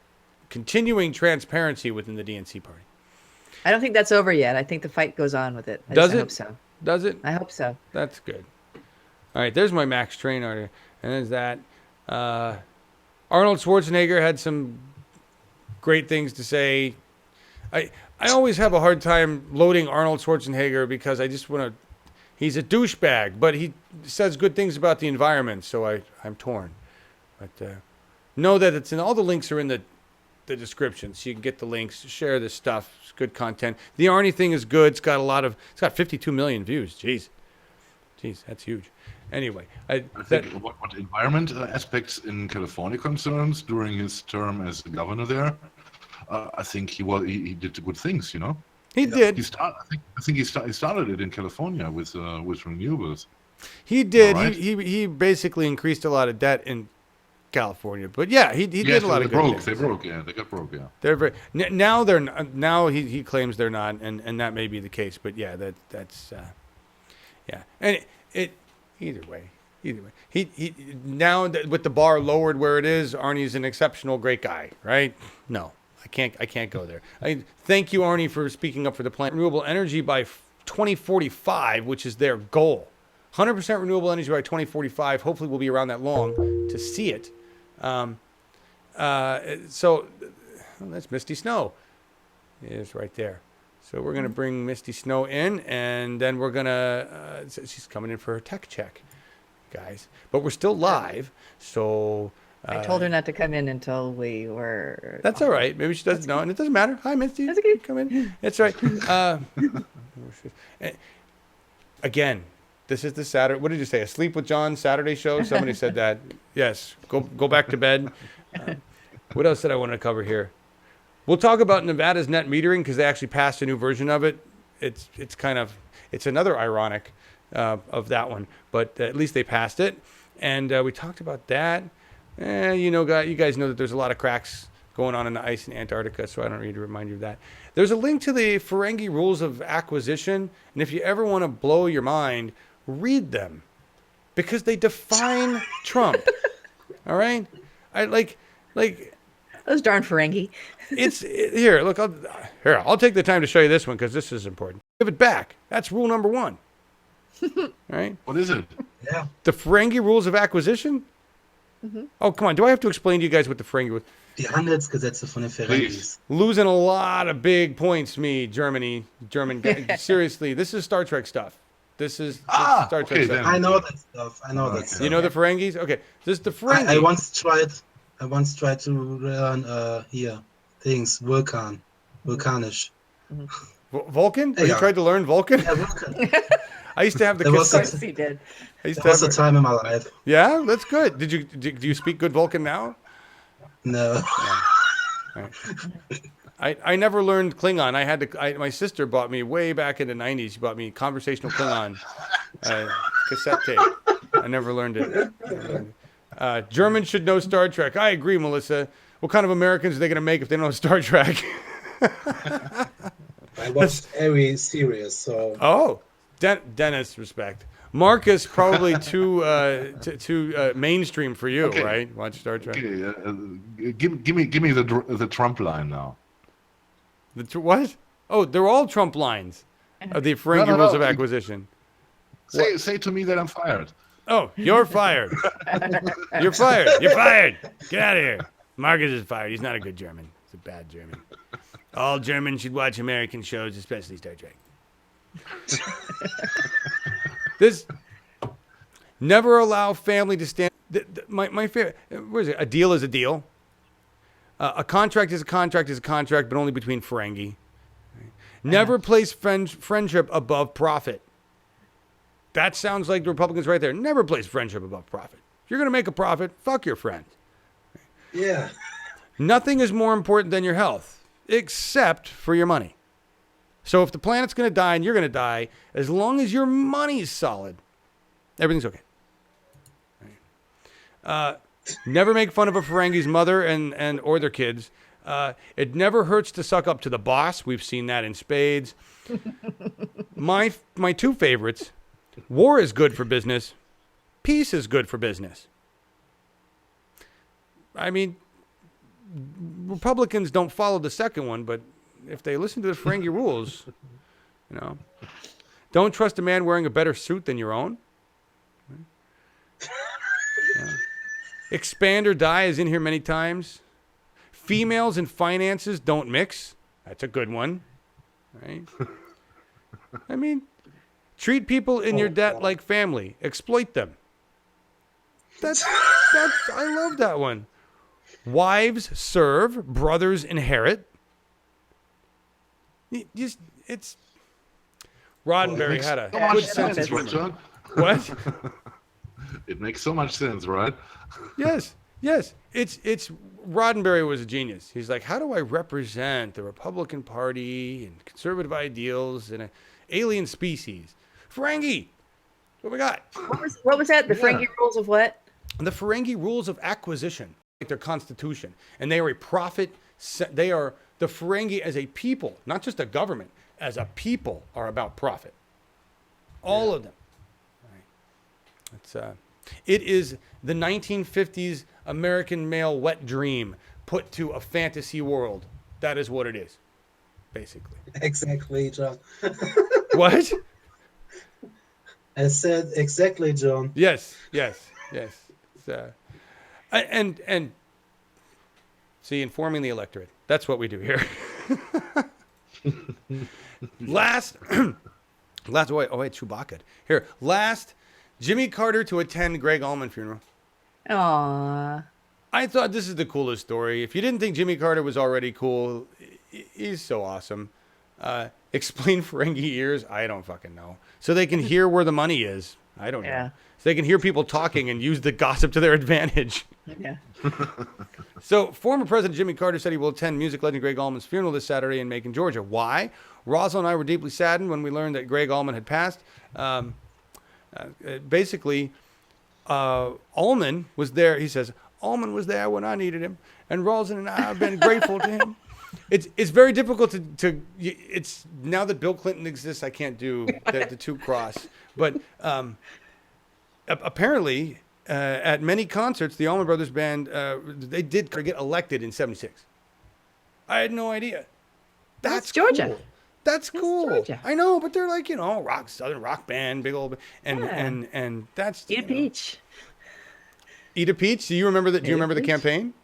continuing transparency within the DNC party. I don't think that's over yet. I think the fight goes on with it. I hope so. Does it? I hope so. That's good. All right, there's my Max Train order. And there's that. Arnold Schwarzenegger had some great things to say. I always have a hard time loading Arnold Schwarzenegger because I just want to... He's a douchebag, but he says good things about the environment, so I'm torn. But know that it's in all the links are in the description, so you can get the links, share this stuff. It's good content. The Arnie thing is good. It's got 52 million views. Jeez, that's huge. Anyway, I think what environment aspects in California concerns during his term as governor there, I think he did good things. He did. I think he started it in California with renewables. He did. Right? He basically increased a lot of debt in California, but yeah, he did a lot of good things. They broke. Yeah, they got broke. Yeah. They're very now. They're now. He claims they're not, and that may be the case. But yeah, that's yeah, and it. Either way, he now with the bar lowered where it is, Arnie's an exceptional, great guy, right? No, I can't go there. Thank you, Arnie, for speaking up for the planet. Renewable energy by 2045, which is their goal. 100% renewable energy by 2045. Hopefully, we'll be around that long to see it. So that's Misty Snow. It's right there. So we're going to bring Misty Snow in, and then we're going to... she's coming in for her tech check, guys. But we're still live, so... I told her not to come in until we were... That's all right. Maybe she doesn't know, and it doesn't matter. Hi, Misty. That's okay. Come in. It's right. Again, this is the Saturday... What did you say? A Sleep with John Saturday show? Somebody said that. Yes. Go back to bed. What else did I want to cover here? We'll talk about Nevada's net metering because they actually passed a new version of it. It's another ironic of that one, but at least they passed it. And we talked about that. You guys know that there's a lot of cracks going on in the ice in Antarctica, so I don't need to remind you of that. There's a link to the Ferengi rules of acquisition, and if you ever want to blow your mind, read them because they define Trump. All right, I like. Those darn Ferengi. Here. Look, I'll take the time to show you this one because this is important. Give it back. That's rule number 1. All right. What is it? Yeah. The Ferengi rules of acquisition. Mm-hmm. Oh, come on. Do I have to explain to you guys what the Ferengi was? Die Handelsgesetze von den Ferengis. Losing a lot of big points, German guy. Seriously, this is Star Trek stuff. This is Star Trek stuff. I know that stuff. You know the Ferengis? Okay. This is the Ferengi. I once tried to learn things volcanisch. Vulcan? You tried to learn Vulcan? Yeah, Vulcan. I used to have the There was Of a, course he did. I used there to was have a time in my life. Yeah, that's good. Do you speak good Vulcan now? No. I never learned Klingon. My sister bought me way back in the 90s. She bought me conversational Klingon cassette tape. I never learned it. Germans should know Star Trek. I agree, Melissa. What kind of Americans are they going to make if they don't know Star Trek? I was very serious, so. Oh, Deniz, respect. Markus, probably too mainstream for you, Okay. right? Watch Star Trek. Okay, give me the Trump line now. What? Oh, they're all Trump lines of the Ferengi No. rules of acquisition. Say to me that I'm fired. Oh, you're fired. You're fired. You're fired. Get out of here. Markus is fired. He's not a good German. He's a bad German. All Germans should watch American shows, especially Star Trek. This never allow family to stand. My favorite. What is it? A deal is a deal. A contract is a contract is a contract, but only between Ferengi. Never place friendship above profit. That sounds like the Republicans right there. Never place friendship above profit. If you're going to make a profit, fuck your friends. Yeah. Nothing is more important than your health, except for your money. So if the planet's going to die and you're going to die, as long as your money's solid, everything's okay. Never make fun of a Ferengi's mother and or their kids. It never hurts to suck up to the boss. We've seen that in spades. My two favorites. War is good for business. Peace is good for business. I mean, Republicans don't follow the second one, but if they listen to the Ferengi rules, don't trust a man wearing a better suit than your own. Expand or die is in here many times. Females and finances don't mix. That's a good one, right? I mean, treat people in your debt like family. Exploit them. That's I love that one. Wives serve, brothers inherit. It's Roddenberry had a so much good sense of sense, right, humor. John? What? It makes so much sense, right? Yes. It's Roddenberry was a genius. He's like, how do I represent the Republican Party and conservative ideals in an alien species? Ferengi. What we got? What was that? The Ferengi rules of what? The Ferengi rules of acquisition, like their constitution, and they are a profit. They are the Ferengi as a people, not just a government, as a people are about profit. All of them. Right. It is the 1950s American male wet dream put to a fantasy world. That is what it is, basically. Exactly, John. What? I said exactly, John. Yes. And see, informing the electorate. That's what we do here. Last, wait, Chewbacca. Here, last, Jimmy Carter to attend Greg Allman funeral. Aww. I thought this is the coolest story. If you didn't think Jimmy Carter was already cool, he's so awesome. Explain Ferengi ears? I don't fucking know. So they can hear where the money is. I don't know. So they can hear people talking and use the gossip to their advantage. Yeah. So former President Jimmy Carter said he will attend music legend Greg Allman's funeral this Saturday in Macon, Georgia. Why? Rosalind and I were deeply saddened when we learned that Greg Allman had passed. Basically, Allman was there. He says, Allman was there when I needed him, and Rosalind and I have been grateful to him. It's very difficult to it's now that Bill Clinton exists, I can't do the two cross. But apparently, at many concerts, the Allman Brothers Band, they did get elected in '76. I had no idea. That's Georgia. Cool. That's cool. Georgia. I know, but they're like, southern rock band, big old, and that's Eat a peach. Eat a Peach. Do you remember that? Do you remember the campaign?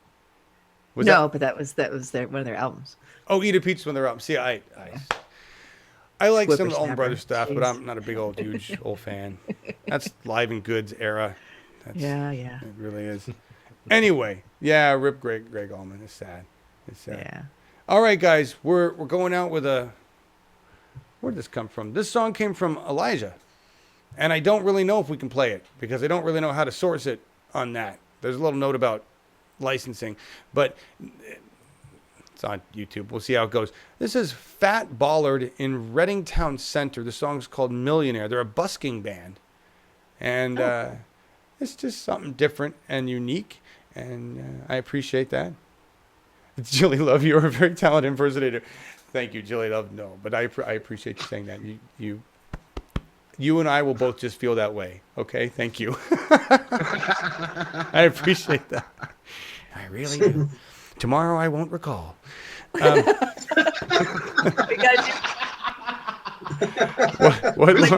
But that was one of their albums. Oh, Eat a Peach is one of their albums. See, I like some of the Allman Brothers stuff, but I'm not a big old huge old fan. That's Live and Goods era. Yeah. It really is. Anyway, yeah, rip Greg Allman. It's sad. Yeah. All right, guys, we're going out with a. Where did this come from? This song came from Elijah. And I don't really know if we can play it because I don't really know how to source it on that. There's a little note about licensing, but it's on YouTube. We'll see how it goes. This is Fat Bollard in Reading Town Center. The song's called Millionaire. They're a busking band. And it's just something different and unique, and I appreciate that. Julie Love, you're a very talented impersonator. Thank you, Julie Love. No, but I appreciate you saying that. You and I will both just feel that way. Okay, thank you. I appreciate that. I really do. Tomorrow I won't recall. We got What This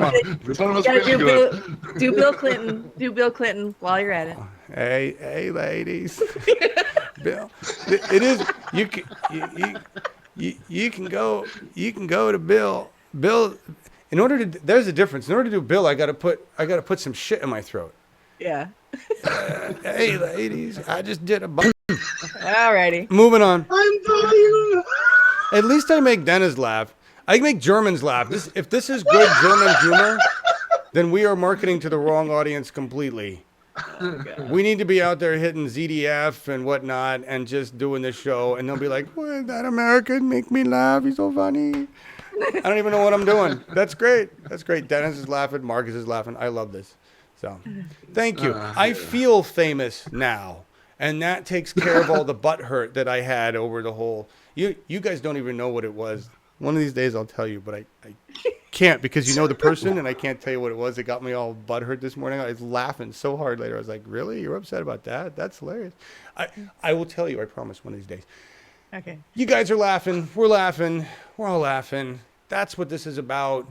one was to really good. do Bill Clinton. Do Bill Clinton while you're at it. Hey, ladies. Bill, it is. You can go to Bill. Bill. There's a difference. In order to do Bill, I gotta put some shit in my throat. Yeah. Hey, ladies, I just did a bunch. Alrighty. Moving on. I'm dying. At least I make Deniz laugh. I make Germans laugh. If this is good German humor, then we are marketing to the wrong audience completely. We need to be out there hitting ZDF and whatnot and just doing this show, and they'll be like, "What, that American make me laugh? He's so funny." I don't even know what I'm doing. That's great. That's great. Deniz is laughing. Markus is laughing. I love this. So, thank you. I feel famous now, and that takes care of all the butt hurt that I had over the whole. You guys don't even know what it was. One of these days I'll tell you, but I can't because you know the person, and I can't tell you what it was. It got me all butt hurt this morning. I was laughing so hard later. I was like, "Really? You're upset about that? That's hilarious." I will tell you. I promise. One of these days. Okay. You guys are laughing. We're laughing. We're all laughing. That's what this is about.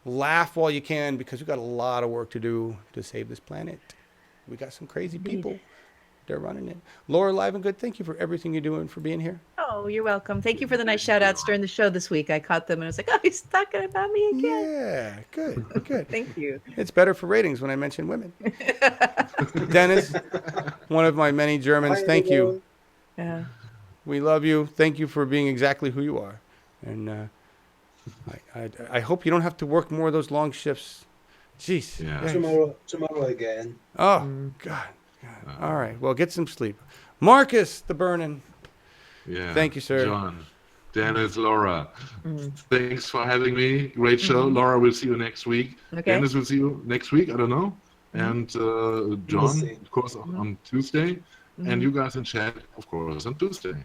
Laugh while you can because we've got a lot of work to do to save this planet. We got some crazy people. They're running it. Laura, live and good, thank you for everything you're doing, for being here. Oh, you're welcome. Thank you for the nice shout outs during the show this week. I caught them and I was like, oh, he's talking about me again. Yeah, good. Thank you. It's better for ratings when I mention women. Deniz, one of my many Germans, thank you. Yeah. We love you. Thank you for being exactly who you are. And I hope you don't have to work more of those long shifts. Jeez. Yeah. Tomorrow again. Oh, God. All right. Well, get some sleep. Markus, the burning. Yeah. Thank you, sir. John, Deniz, Laura. Thanks for having me. Great show. Laura, we'll see you next week. Okay. Deniz, will see you next week. I don't know. And John, of course, on Tuesday. And you guys in chat, of course, on Tuesday.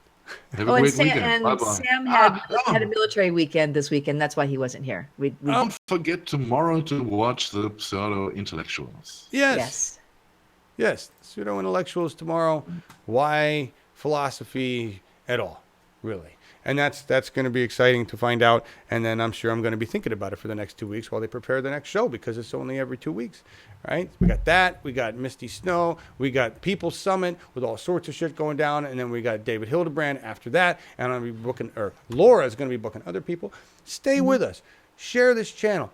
Have a great weekend. And Bye-bye. Sam had a military weekend this weekend. That's why he wasn't here. Don't forget tomorrow to watch the pseudo-intellectuals. Yes. Pseudo-intellectuals tomorrow. Why philosophy at all, really? And that's going to be exciting to find out. And then I'm sure I'm going to be thinking about it for the next 2 weeks while they prepare the next show because it's only every 2 weeks, right? We got that. We got Misty Snow. We got People's Summit with all sorts of shit going down. And then we got David Hildebrand after that. And I'm going to be booking, or Laura is going to be booking other people. Stay with us. Share this channel.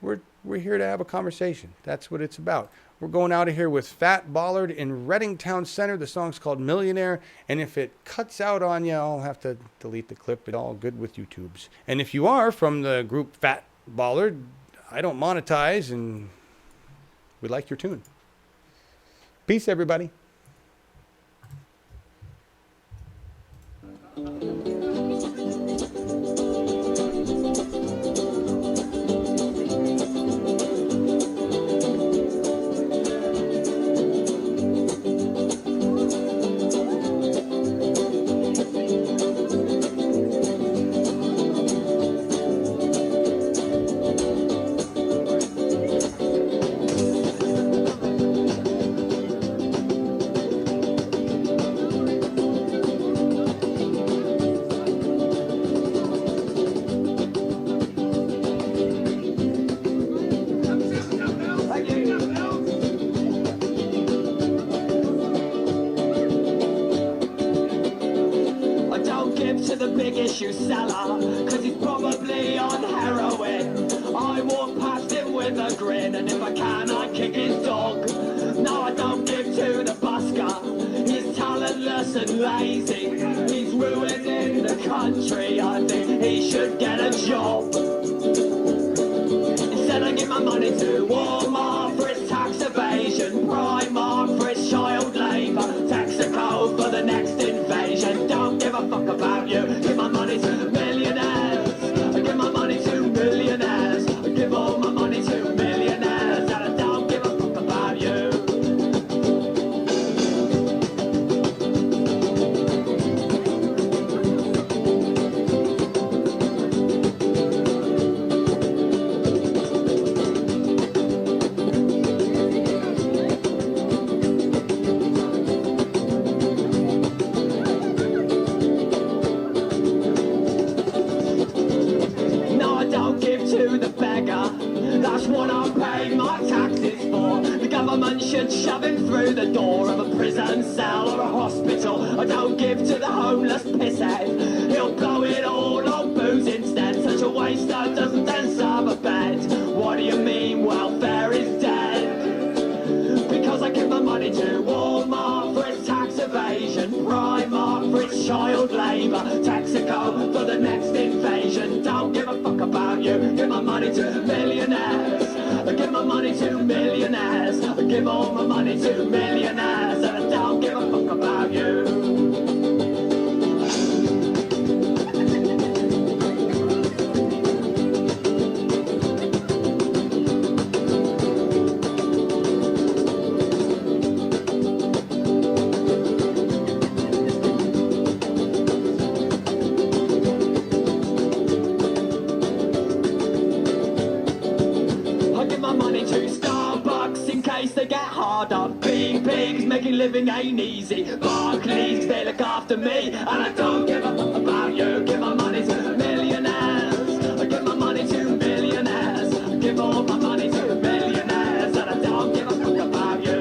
We're here to have a conversation. That's what it's about. We're going out of here with Fat Bollard in Reading Town Center. The song's called Millionaire. And if it cuts out on you, I'll have to delete the clip. It's all good with YouTubes. And if you are from the group Fat Bollard, I don't monetize, and we like your tune. Peace, everybody. issue seller, cause he's probably on heroin. I walk past him with a grin, and if I can, I kick his dog. No, I don't give to the busker, he's talentless and lazy. He's ruining the country, I think he should get a job. Instead I give my money to Walmart. should shove him through the door of a prison cell or a hospital. I don't give to the homeless pisshead. He'll blow it all on booze instead. Such a waster doesn't deserve a bed. What do you mean welfare is dead? Because I give my money to Walmart for its tax evasion, Primark for its child labour, Texaco for the next invasion. Don't give a fuck about you. Give my money to millionaires. I give my money to millionaires. I give all my money to millionaires. And I don't give a fuck about you. They get harder. Being pigs, making living ain't easy. Barclays, they look after me, and I don't give a fuck about you. Give my money to millionaires. I give my money to millionaires. I give all my money to millionaires, and I don't give a fuck about you.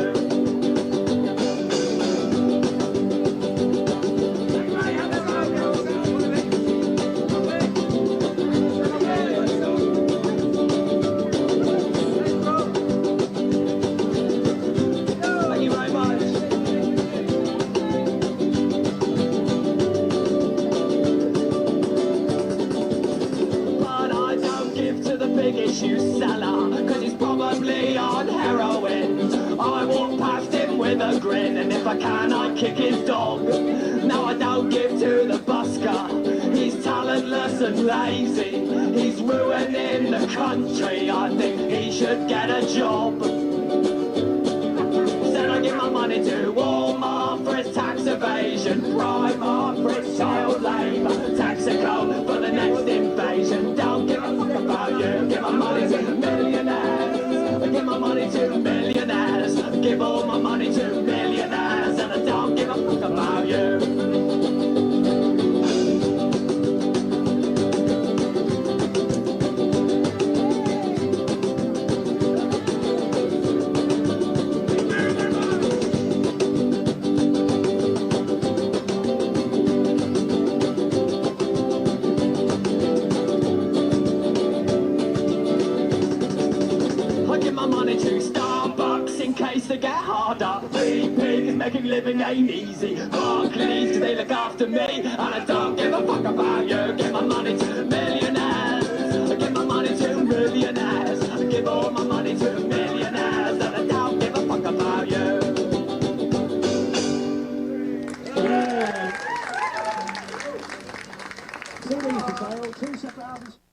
A grin, and if I can, I kick his dog. No, I don't give to the busker. He's talentless and lazy. He's ruining the country. I think he should get a job. Said I give my money to Walmart for its tax evasion, Primark for its child labour, Texaco for the next invasion. Don't give a fuck about you. Give my money to millionaires. I give my money to millionaires. I give all my money to millionaires, and I don't give a fuck about you. To get harder. Free pigs, making living ain't easy. Barclays, they look after me, and I don't give a fuck about you. Give my money to millionaires. I give my money to millionaires. I give all my money to millionaires, and I don't give a fuck about you. CDs for sale, 2 separate albums.